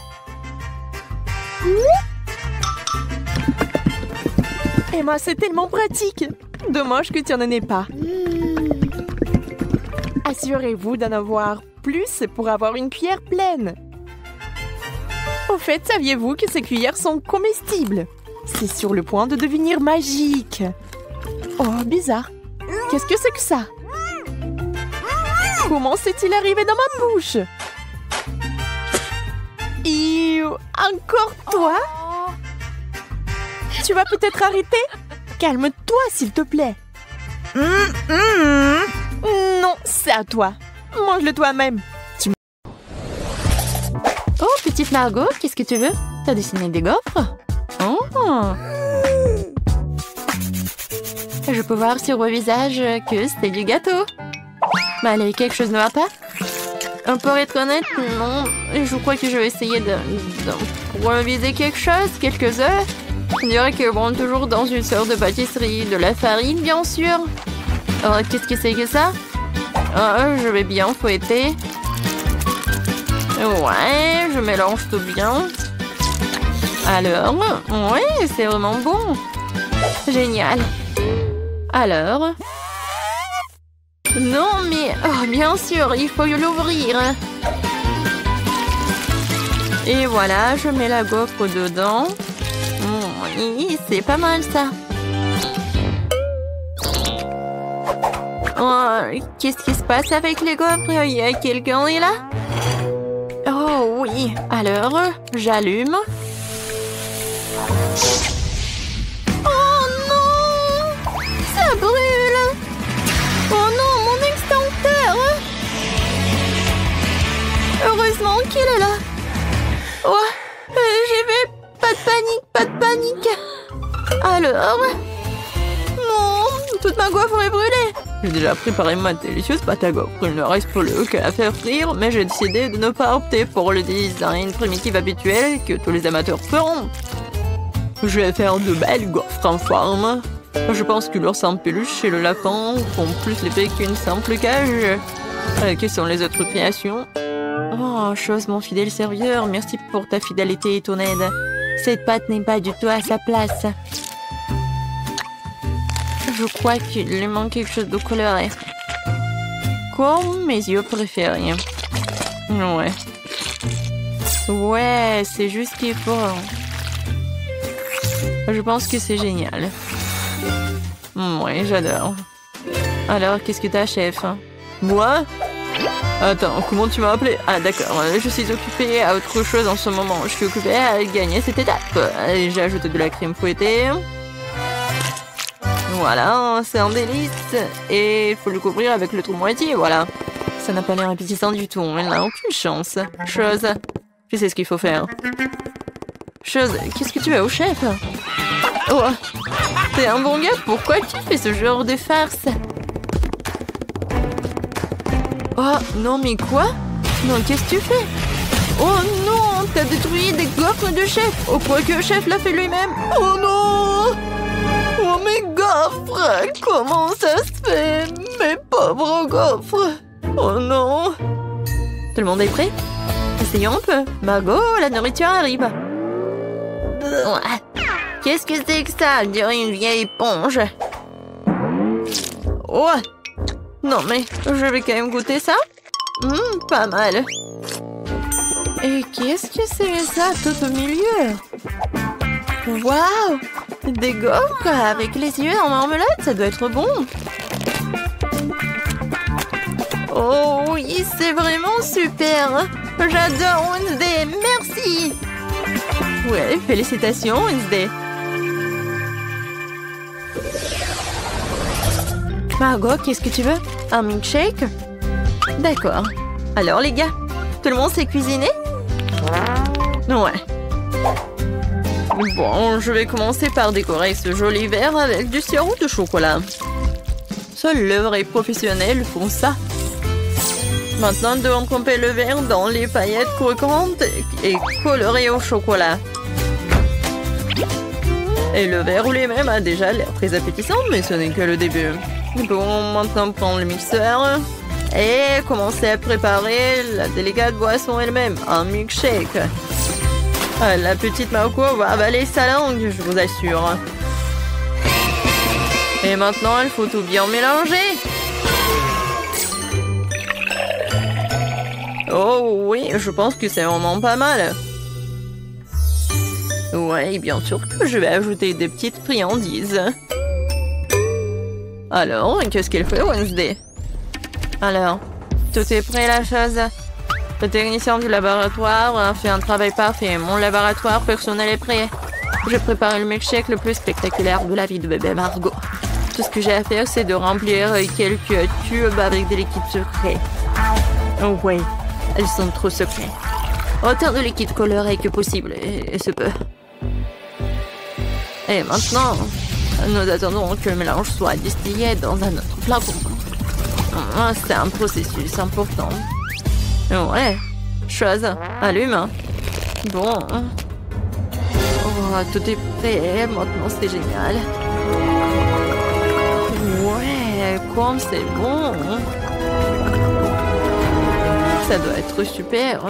Emma, c'est tellement pratique. Dommage que tu n'en aies pas. Assurez-vous d'en avoir plus pour avoir une cuillère pleine. Au fait, saviez-vous que ces cuillères sont comestibles? C'est sur le point de devenir magique. Oh, bizarre. Qu'est-ce que c'est que ça? Comment s'est-il arrivé dans ma bouche? Encore toi? Tu vas peut-être arrêter? Calme-toi, s'il te plaît. Non, c'est à toi. Mange-le toi-même. Oh, petite Margot, qu'est-ce que tu veux? T'as dessiné des gaufres? Oh! Je peux voir sur vos visages que c'était du gâteau. Mais allez, quelque chose ne va pas? Pour être honnête, non. Je crois que je vais essayer d'improviser quelque chose, quelques œufs. On dirait que bon, toujours dans une sorte de pâtisserie, de la farine, bien sûr. Oh, qu'est-ce que c'est que ça? Oh, je vais bien fouetter. Ouais, je mélange tout bien. Alors, ouais, c'est vraiment bon. Génial. Alors... Non, mais... Oh, bien sûr, il faut l'ouvrir. Et voilà, je mets la gaufre dedans. Oui, c'est pas mal, ça. Oh, qu'est-ce qui se passe avec les gaufres? Il y a quelqu'un est là? Oh, oui. Alors, j'allume. Oh, non! Ça brûle! Oh non, mon extincteur! Heureusement qu'il est là. Oh, j'y vais. Pas de panique. Alors? Non, toute ma gaufre est brûlée. J'ai déjà préparé ma délicieuse pâte à gaufre. Il ne reste plus qu'à la faire frire, mais j'ai décidé de ne pas opter pour le design primitif habituel que tous les amateurs feront. Je vais faire de belles gaufres en forme. Je pense que l'ours en peluche et le lapin font plus l'effet qu'une simple cage. Quelles sont les autres créations? Oh, chose, mon fidèle serviteur, merci pour ta fidélité et ton aide. Cette pâte n'est pas du tout à sa place. Je crois qu'il lui manque quelque chose de coloré. Comme mes yeux préférés. Ouais. Ouais, c'est juste ce qu'il faut. Je pense que c'est génial. Ouais, j'adore. Alors, qu'est-ce que t'as, chef? Moi? Attends, comment tu m'as appelé? Ah, d'accord, je suis occupée à autre chose en ce moment. Je suis occupée à gagner cette étape. J'ai ajouté de la crème fouettée. Voilà, c'est un délice. Et il faut le couvrir avec l'autre moitié, voilà. Ça n'a pas l'air appétissant du tout. Elle n'a aucune chance. Chose, je sais ce qu'il faut faire. Chose, qu'est-ce que tu as au chef? Oh, t'es un bon gars, pourquoi tu fais ce genre de farce? Oh, non, mais quoi? Non, qu'est-ce que tu fais? Oh non, t'as détruit des gaufres de chef. Oh, quoi que le chef l'a fait lui-même. Oh non! Oh, mes gaufres! Comment ça se fait? Mes pauvres gaufres! Oh non! Tout le monde est prêt? Essayons un peu. Margot, la nourriture arrive. Qu'est-ce que c'est que ça? On dirait une vieille éponge. Oh! Non mais, je vais quand même goûter ça. Pas mal. Et qu'est-ce que c'est ça tout au milieu? Waouh! Des gaufres avec les yeux en marmelade, ça doit être bon. Oh oui, c'est vraiment super. J'adore Wednesday, merci. Ouais, félicitations Wednesday. Margot, qu'est-ce que tu veux? Un milkshake? D'accord. Alors les gars, tout le monde sait cuisiner? Ouais. Bon, je vais commencer par décorer ce joli verre avec du sirop de chocolat. Seuls les vrais professionnels font ça. Maintenant, nous devons tremper le verre dans les paillettes croquantes et colorées au chocolat. Et le verre roulé même a déjà l'air très appétissant, mais ce n'est que le début. Bon, maintenant prendre le mixeur et commencer à préparer la délicate boisson elle-même, un milkshake. La petite Marco va avaler sa langue, je vous assure. Et maintenant, il faut tout bien mélanger. Oh oui, je pense que c'est vraiment pas mal. Ouais, bien sûr que je vais ajouter des petites friandises. Alors, qu'est-ce qu'elle fait, Wednesday? Alors, tout est prêt, la chose? Le technicien du laboratoire a fait un travail parfait. Mon laboratoire personnel est prêt. J'ai préparé le milkshake le plus spectaculaire de la vie de bébé Margot. Tout ce que j'ai à faire, c'est de remplir quelques tubes avec des liquides secrets. Oh oui, elles sont trop secrets. Autant de liquide coloré que possible, et ce peu. Et maintenant, nous attendons que le mélange soit distillé dans un autre flacon. C'est un processus important. Ouais, chose, allume. Bon. Oh, tout est prêt, maintenant c'est génial. Ouais, comme c'est bon. Ça doit être super.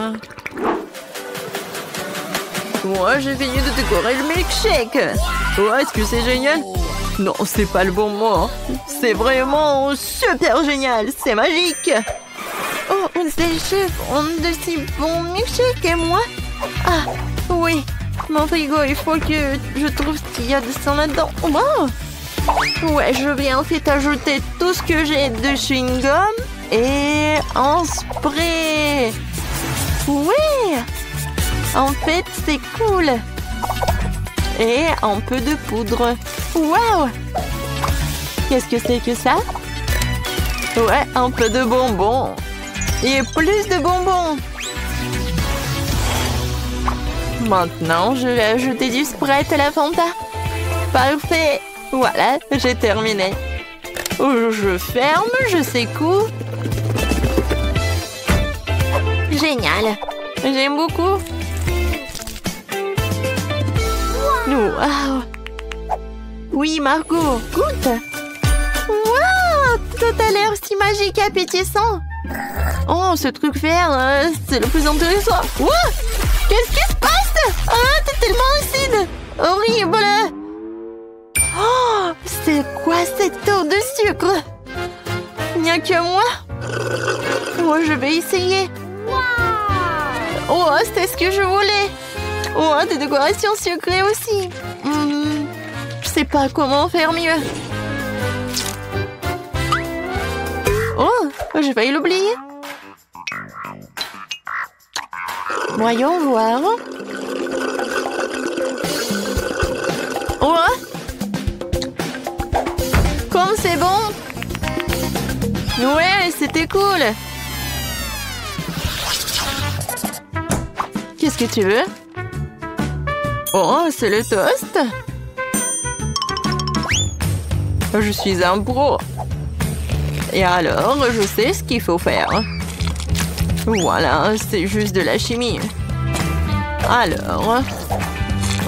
Moi, j'ai fini de décorer le milkshake. Oh, est-ce que c'est génial? Non, c'est pas le bon mot. C'est vraiment super génial. C'est magique. Oh, c'est le chef. On de si bon milkshake et moi? Ah, oui. Mon frigo, il faut que je trouve ce qu'il y a de sang là-dedans. Wow. Ouais, je vais en fait ajouter tout ce que j'ai de chewing-gum et un spray. Oui. En fait, c'est cool. Et un peu de poudre. Waouh! Qu'est-ce que c'est que ça? Ouais, un peu de bonbons. Et plus de bonbons. Maintenant, je vais ajouter du Sprite à la Fanta. Parfait. Voilà, j'ai terminé. Je ferme, je secoue. Génial. J'aime beaucoup. Wow. Oui, Margot, goûte. Wow, tout a l'air si magique et appétissant. Oh, ce truc vert, c'est le plus intéressant. Wow, qu'est-ce qui se passe? Ah, t'es tellement acide. Horrible. Oh, c'est quoi cette eau de sucre? Il n'y a que moi. Oh, je vais essayer. Oh, c'est ce que je voulais. Oh, des décorations sucrées aussi. Je sais pas comment faire mieux. Oh, j'ai failli l'oublier. Voyons voir. Oh, comme c'est bon. Ouais, c'était cool. Qu'est-ce que tu veux? Oh, c'est le toast. Je suis un pro. Et alors, je sais ce qu'il faut faire. Voilà, c'est juste de la chimie. Alors,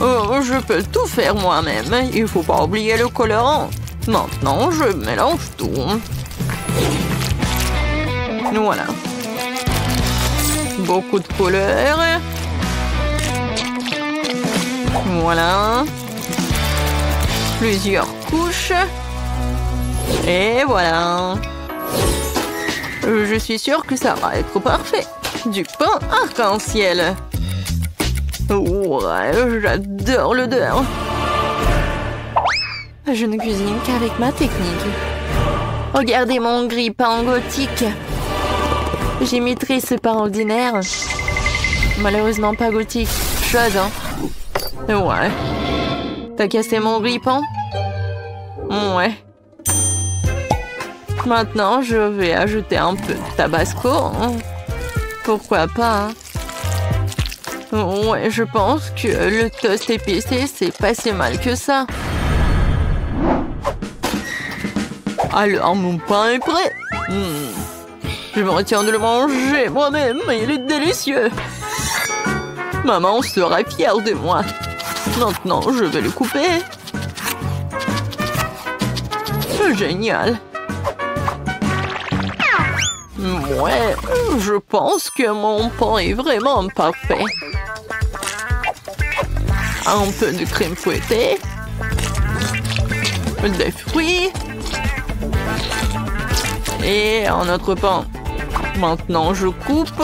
oh, je peux tout faire moi-même. Il faut pas oublier le colorant. Maintenant, je mélange tout. Voilà. Beaucoup de couleurs. Voilà. Plusieurs couches. Et voilà. Je suis sûre que ça va être parfait. Du pain arc-en-ciel. Ouais, j'adore l'odeur. Je ne cuisine qu'avec ma technique. Regardez mon grille-pain gothique. J'imiterai ce pain ordinaire. Malheureusement pas gothique. Chose, hein. Ouais. T'as cassé mon grille-pain? Ouais. Maintenant, je vais ajouter un peu de tabasco. Hein. Pourquoi pas, hein. Ouais, je pense que le toast épicé, c'est pas si mal que ça. Alors, mon pain est prêt. Je me retiens de le manger moi-même. Il est délicieux. Maman sera fière de moi. Maintenant, je vais le couper. Génial. Ouais, je pense que mon pain est vraiment parfait. Un peu de crème fouettée. Des fruits. Et un autre pain. Maintenant, je coupe.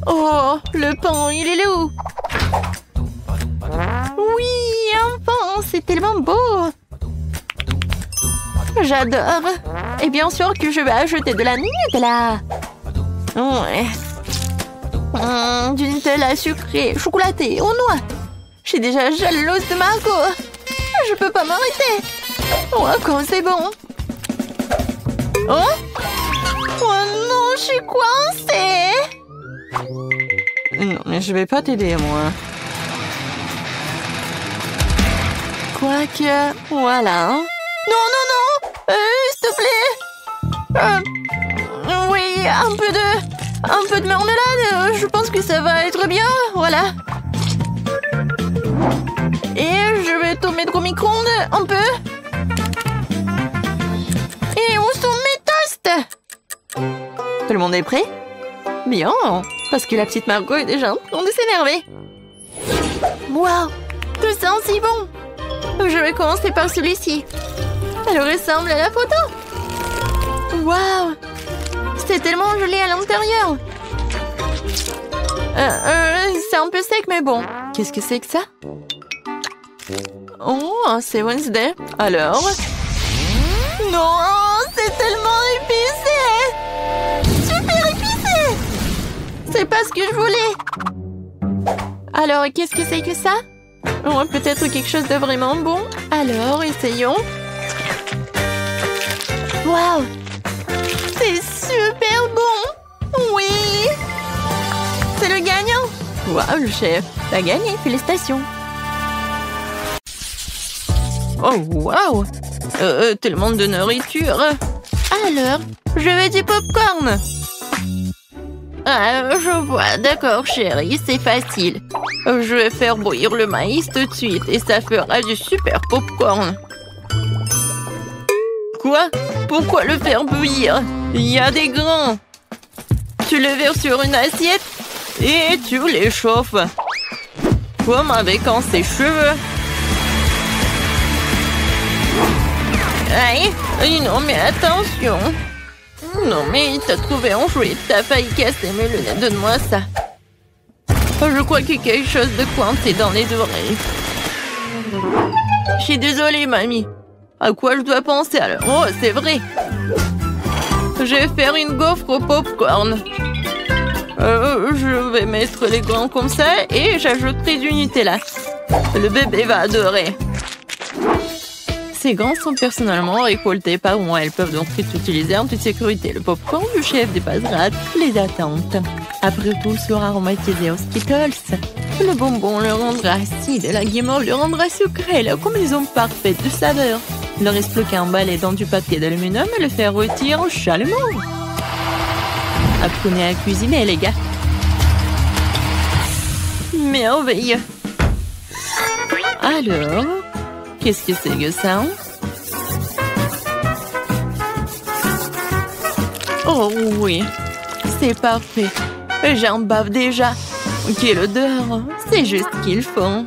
Oh, le pain, il est où? Oui, un pain, c'est tellement beau. J'adore. Et bien sûr que je vais ajouter de la Nutella. Ouais. Du Nutella sucré, chocolaté, aux noix. Je suis déjà jalouse de Margot. Je peux pas m'arrêter. Oh, quand c'est bon. Oh? Oh non, je suis coincée. Non, mais je vais pas t'aider, moi. Quoique, voilà. Non, non, non. S'il te plaît. Oui, un peu de marmelade. Je pense que ça va être bien. Voilà. Et je vais tout mettre au micro-ondes un peu. Et où sont mes toasts? Tout le monde est prêt? Bien, parce que la petite Margot est déjà en train de s'énerver. Waouh, tout ça c'est bon. Je vais commencer par celui-ci. Elle ressemble à la photo. Waouh, c'est tellement joli à l'intérieur. C'est un peu sec, mais bon. Qu'est-ce que c'est que ça? Oh, c'est Wednesday. Alors? Non, c'est tellement épicé. Super épicé. C'est pas ce que je voulais. Alors, qu'est-ce que c'est que ça? Oh, peut-être quelque chose de vraiment bon. Alors, essayons. Waouh! C'est super bon! Oui! C'est le gagnant! Waouh, le chef! T'as gagné, félicitations! Oh, waouh! Tellement de nourriture! Alors, je veux du popcorn! Ah, je vois, d'accord, chérie, c'est facile. Je vais faire bouillir le maïs tout de suite et ça fera du super popcorn. Quoi? Pourquoi le faire bouillir? Il y a des grains. Tu le verses sur une assiette et tu les chauffes. Comme avec un sèche-cheveux. Aïe, non mais attention. Non mais t'as trouvé un jouet, t'as failli casser mes lunettes, donne-moi ça. Je crois qu'il y a quelque chose de coincé dans les oreilles. Je suis désolée, mamie. À quoi je dois penser alors? Oh, c'est vrai. Je vais faire une gaufre au popcorn. Je vais mettre les grains comme ça et j'ajouterai du Nutella. Le bébé va adorer. Ces grains sont personnellement récoltés par moi. Elles peuvent donc être utilisées en toute sécurité. Le popcorn du chef dépassera toutes les attentes. Après tout, sera aromatisé aux Skittles. Le bonbon le rendra acide et la guimauve le rendra sucré. La combinaison parfaite de saveurs. Il ne reste plus qu'à emballer dans du papier d'aluminium et le faire rôtir chalumeau. Apprenez à cuisiner, les gars. Merveilleux. Alors, qu'est-ce que c'est que ça? Oh oui, c'est parfait. J'en bave déjà. Quelle odeur. C'est juste ce qu'il faut.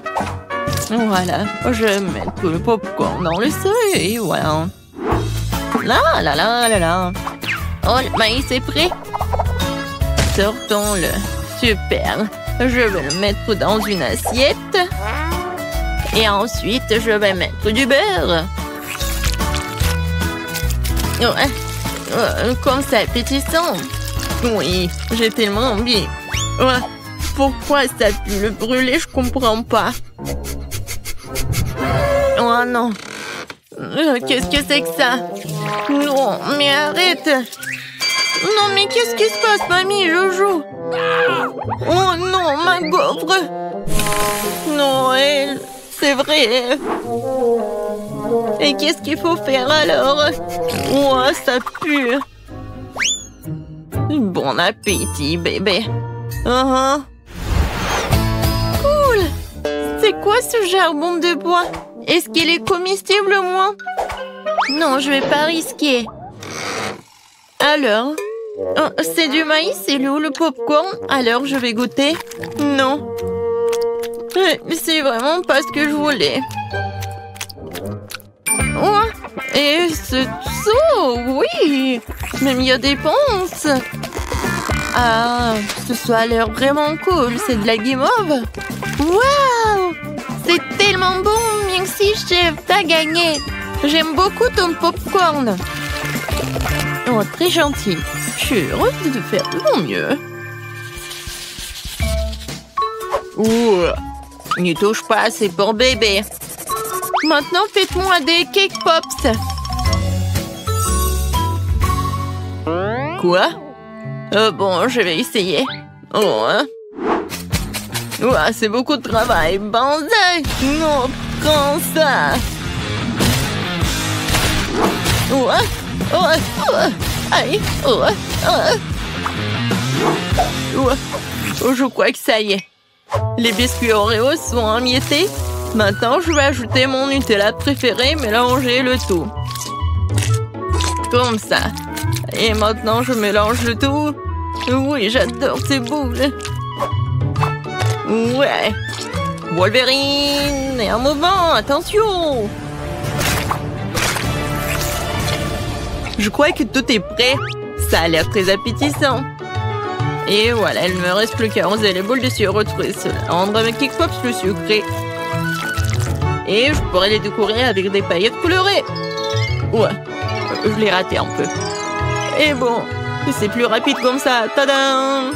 Voilà, je vais mettre le popcorn dans le seuil et voilà. Là, là, là, là, là. Oh, le maïs est prêt. Sortons-le. Super. Je vais le mettre dans une assiette. Et ensuite, je vais mettre du beurre. Comme c'est appétissant. Oui, j'ai tellement envie. Pourquoi ça pue le brûler? Je comprends pas. Oh non. Qu'est-ce que c'est que ça? Non, mais arrête. Non, mais qu'est-ce qui se passe, mamie, Jojo? Oh non, ma gaufre. Noël, c'est vrai. Et qu'est-ce qu'il faut faire alors? Oh, ça pue. Bon appétit, bébé. Cool. C'est quoi ce charbon de bois? Est-ce qu'il est comestible, moi? Non, je vais pas risquer. Alors? Oh, c'est du maïs, c'est où le popcorn? Alors, je vais goûter. Non. C'est vraiment pas ce que je voulais. Oh, et ce saut, oui. Même il y a des ponces. Ah, ce a l'air vraiment cool. C'est de la guimauve. Waouh! C'est tellement bon. Merci, chef. T'as gagné. J'aime beaucoup ton popcorn. Oh, très gentil. Je suis heureuse de faire de mon mieux. Ouh, n'y touche pas, c'est pour bébé. Maintenant, faites-moi des cake pops. Quoi? Bon, je vais essayer. Oh, hein? Ouah, c'est beaucoup de travail. Banzai! Non, prends ça! Ouah! Oh, oh, aïe! Oh, oh, je crois que ça y est. Les biscuits Oreo sont émiettés. Maintenant, je vais ajouter mon Nutella préféré, mélanger le tout. Comme ça. Et maintenant, je mélange le tout. Oui, j'adore ces boules. Ouais. Wolverine! Et un mouvement, attention! Je crois que tout est prêt. Ça a l'air très appétissant. Et voilà, il ne me reste plus qu'à arroser les boules de sirop retrouver cela. Rendre mes cake pops le sucré. Et je pourrais les décorer avec des paillettes colorées. Ouais, je l'ai raté un peu. Et bon, c'est plus rapide comme ça. Tadam!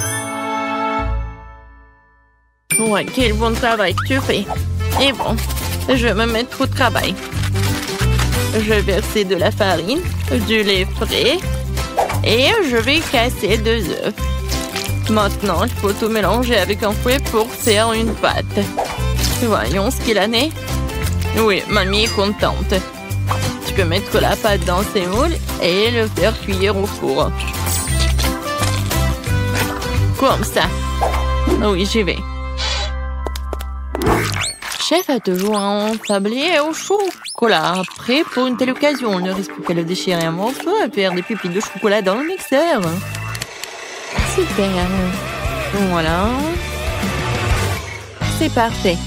Ouais, quel bon travail que tu fais. Et bon, je vais me mettre au travail. Je vais verser de la farine, du lait frais et je vais casser 2 œufs. Maintenant, il faut tout mélanger avec un fouet pour faire une pâte. Voyons ce qu'il en est. Oui, mamie est contente. Tu peux mettre la pâte dans ces moules et le faire cuire au four. Comme ça. Oui, j'y vais. Chef a toujours un tablier au chocolat. Prêt pour une telle occasion. Il ne reste plus qu'à le déchirer un morceau et faire des pupilles de chocolat dans le mixeur. Super. Voilà. C'est parfait.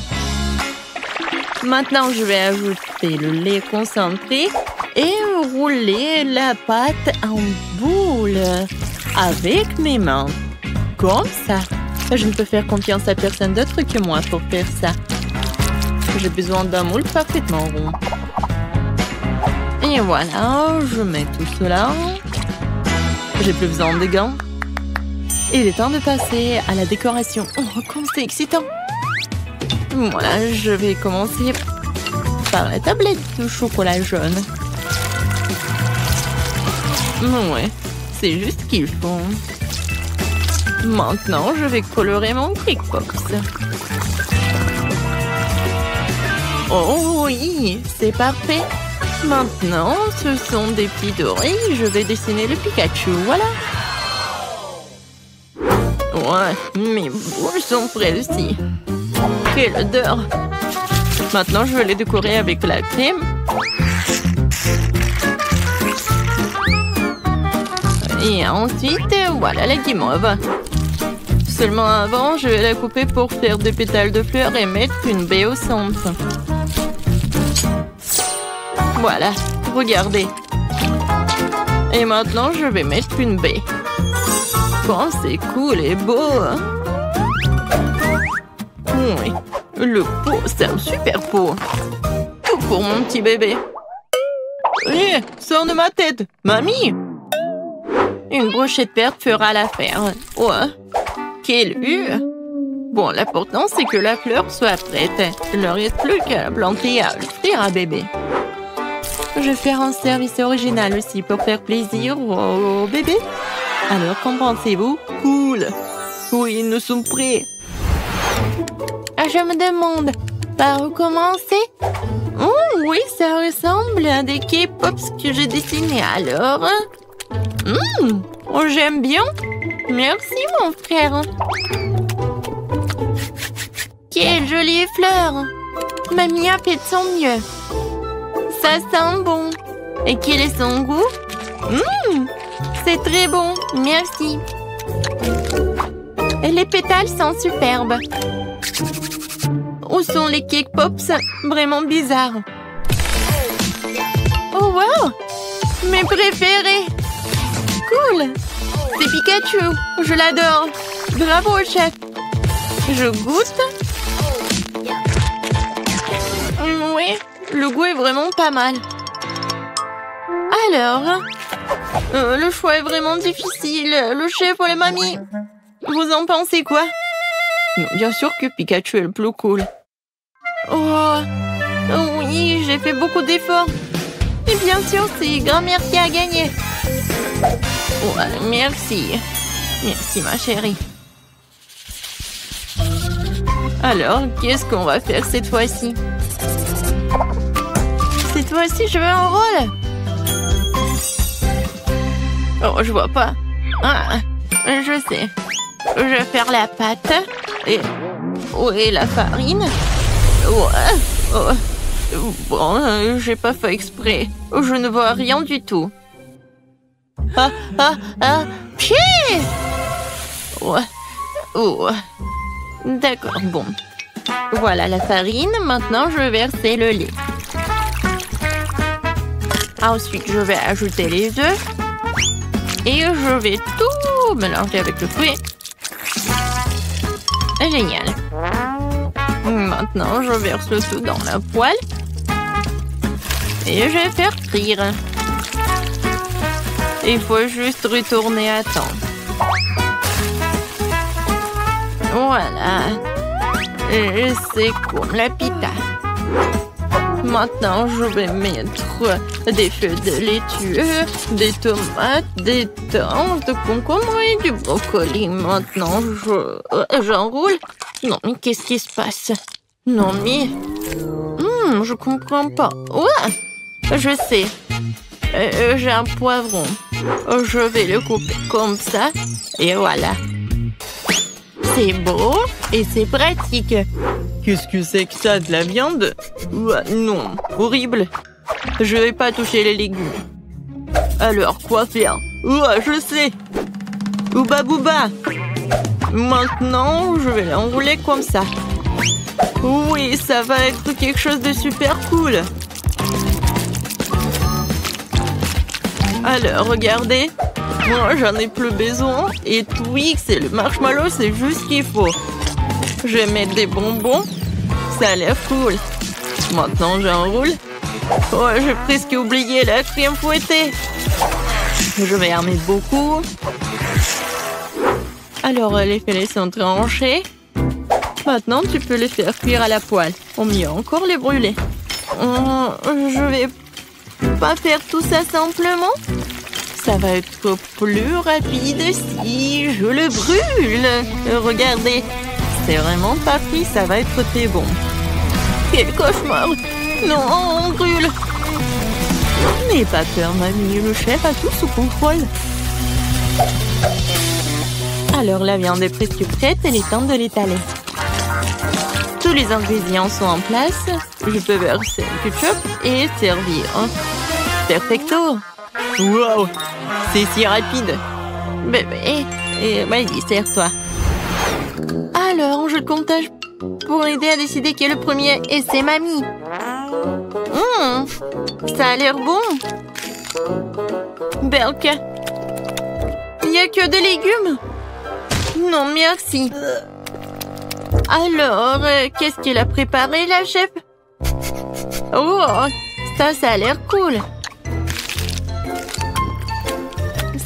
Maintenant, je vais ajouter le lait concentré et rouler la pâte en boule avec mes mains. Comme ça. Je ne peux faire confiance à personne d'autre que moi pour faire ça. J'ai besoin d'un moule parfaitement rond. Et voilà, je mets tout cela. J'ai plus besoin de gants. Il est temps de passer à la décoration. Oh, comme c'est excitant! Voilà, je vais commencer par la tablette de chocolat jaune. Ouais, c'est juste ce qu'il faut. Maintenant, je vais colorer mon cake pops. Oh oui, c'est parfait. Maintenant, ce sont des petits dorés. Je vais dessiner le Pikachu, voilà. Ouais, mes boules sont prêtes aussi. Quelle odeur! Maintenant, je vais les décorer avec la crème. Et ensuite, voilà la guimauve. Seulement avant, je vais la couper pour faire des pétales de fleurs et mettre une baie au centre. Voilà, regardez. Et maintenant, je vais mettre une baie. Quand c'est cool et beau. Oui, le pot, c'est un super pot. Tout pour mon petit bébé. Hé, sors de ma tête, mamie! Une brochette verte fera l'affaire. Ouais, quelle vue! Bon, l'important, c'est que la fleur soit prête. Il ne reste plus qu'à la planter et à offrir à bébé. Je vais faire un service original aussi pour faire plaisir au bébé. Alors, qu'en pensez-vous? Cool! Oui, nous sommes prêts. Je me demande, par où commencer? Oh, oui, ça ressemble à des K-Pops que j'ai dessinés alors. J'aime bien. Merci, mon frère. Quelle jolie fleur. Mamie a fait de son mieux. Ça sent bon. Et quel est son goût? C'est très bon. Merci. Et les pétales sont superbes. Où sont les cake pops? Vraiment bizarres. Oh wow! Mes préférés! Cool! C'est Pikachu! Je l'adore! Bravo, chef! Je goûte? Oui, le goût est vraiment pas mal. Alors, le choix est vraiment difficile. Le chef ou la mamie? Vous en pensez quoi? Bien sûr que Pikachu est le plus cool. Oh, oui, j'ai fait beaucoup d'efforts. Et bien sûr, c'est grand-mère qui a gagné. Ouais, merci. Merci, ma chérie. Alors, qu'est-ce qu'on va faire cette fois-ci? Cette fois-ci, je veux un rôle. Oh, je vois pas. Ah, je sais. Je vais faire la pâte. Et... où est la farine? Ouais. Oh. Bon, j'ai pas fait exprès. Je ne vois rien du tout. Pied! Ouais. Oh. D'accord, bon. Voilà la farine. Maintenant, je vais verser le lait. Ensuite, je vais ajouter les œufs. Et je vais tout mélanger avec le fruit. Génial. Maintenant, je verse le tout dans la poêle. Et je vais faire frire. Il faut juste retourner à temps. Voilà. C'est comme la pita. Maintenant, je vais mettre des feuilles de laitue, des tomates, des thym, de concombre et du brocoli. Maintenant, j'enroule. Non, mais qu'est-ce qui se passe? Non, mais... je comprends pas. Ouais, je sais. J'ai un poivron. Je vais le couper comme ça. Et voilà. C'est beau et c'est pratique. Qu'est-ce que c'est que ça, de la viande? Non, horrible. Je vais pas toucher les légumes. Alors, quoi faire? Je sais. Ouba bouba. Maintenant, je vais l'enrouler comme ça. Oui, ça va être quelque chose de super cool. Alors, regardez. Moi, j'en ai plus besoin. Et Twix et le marshmallow, c'est juste ce qu'il faut. Je vais mettre des bonbons. Ça a l'air cool. Maintenant, j'enroule. Oh, j'ai presque oublié la crème fouettée. Je vais en mettre beaucoup. Alors, les filets sont tranchés. Maintenant, tu peux les faire cuire à la poêle. Ou mieux encore, les brûler. Je vais pas faire tout ça simplement. Ça va être plus rapide si je le brûle. Regardez. C'est vraiment pas pris, ça va être très bon. Quel cauchemar! Non, on brûle! N'aie pas peur, mamie, le chef a tout sous contrôle. Alors, la viande est presque prête, il est temps de l'étaler. Tous les ingrédients sont en place. Je peux verser le ketchup et servir. Perfecto! Wow! C'est si rapide! Bébé, vas-y, sers-toi. Alors, je comptage pour aider à décider qui est le premier. Et c'est mamie. Ça a l'air bon. Berk. Il n'y a que des légumes. Non, merci. Alors, qu'est-ce qu'elle a préparé, la chef? Oh, ça a l'air cool.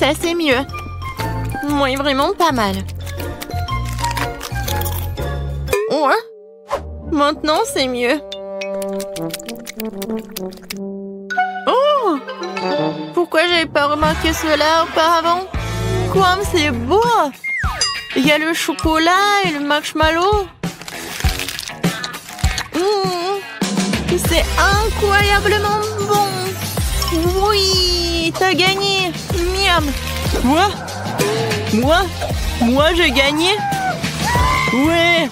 Ça, c'est mieux. Oui, vraiment pas mal. Ouais. Maintenant, c'est mieux. Oh! Pourquoi j'avais pas remarqué cela auparavant? Comme c'est beau! Il y a le chocolat et le marshmallow. C'est incroyablement bon. Oui, t'as gagné. Miam. Quoi? Moi j'ai gagné? Ouais.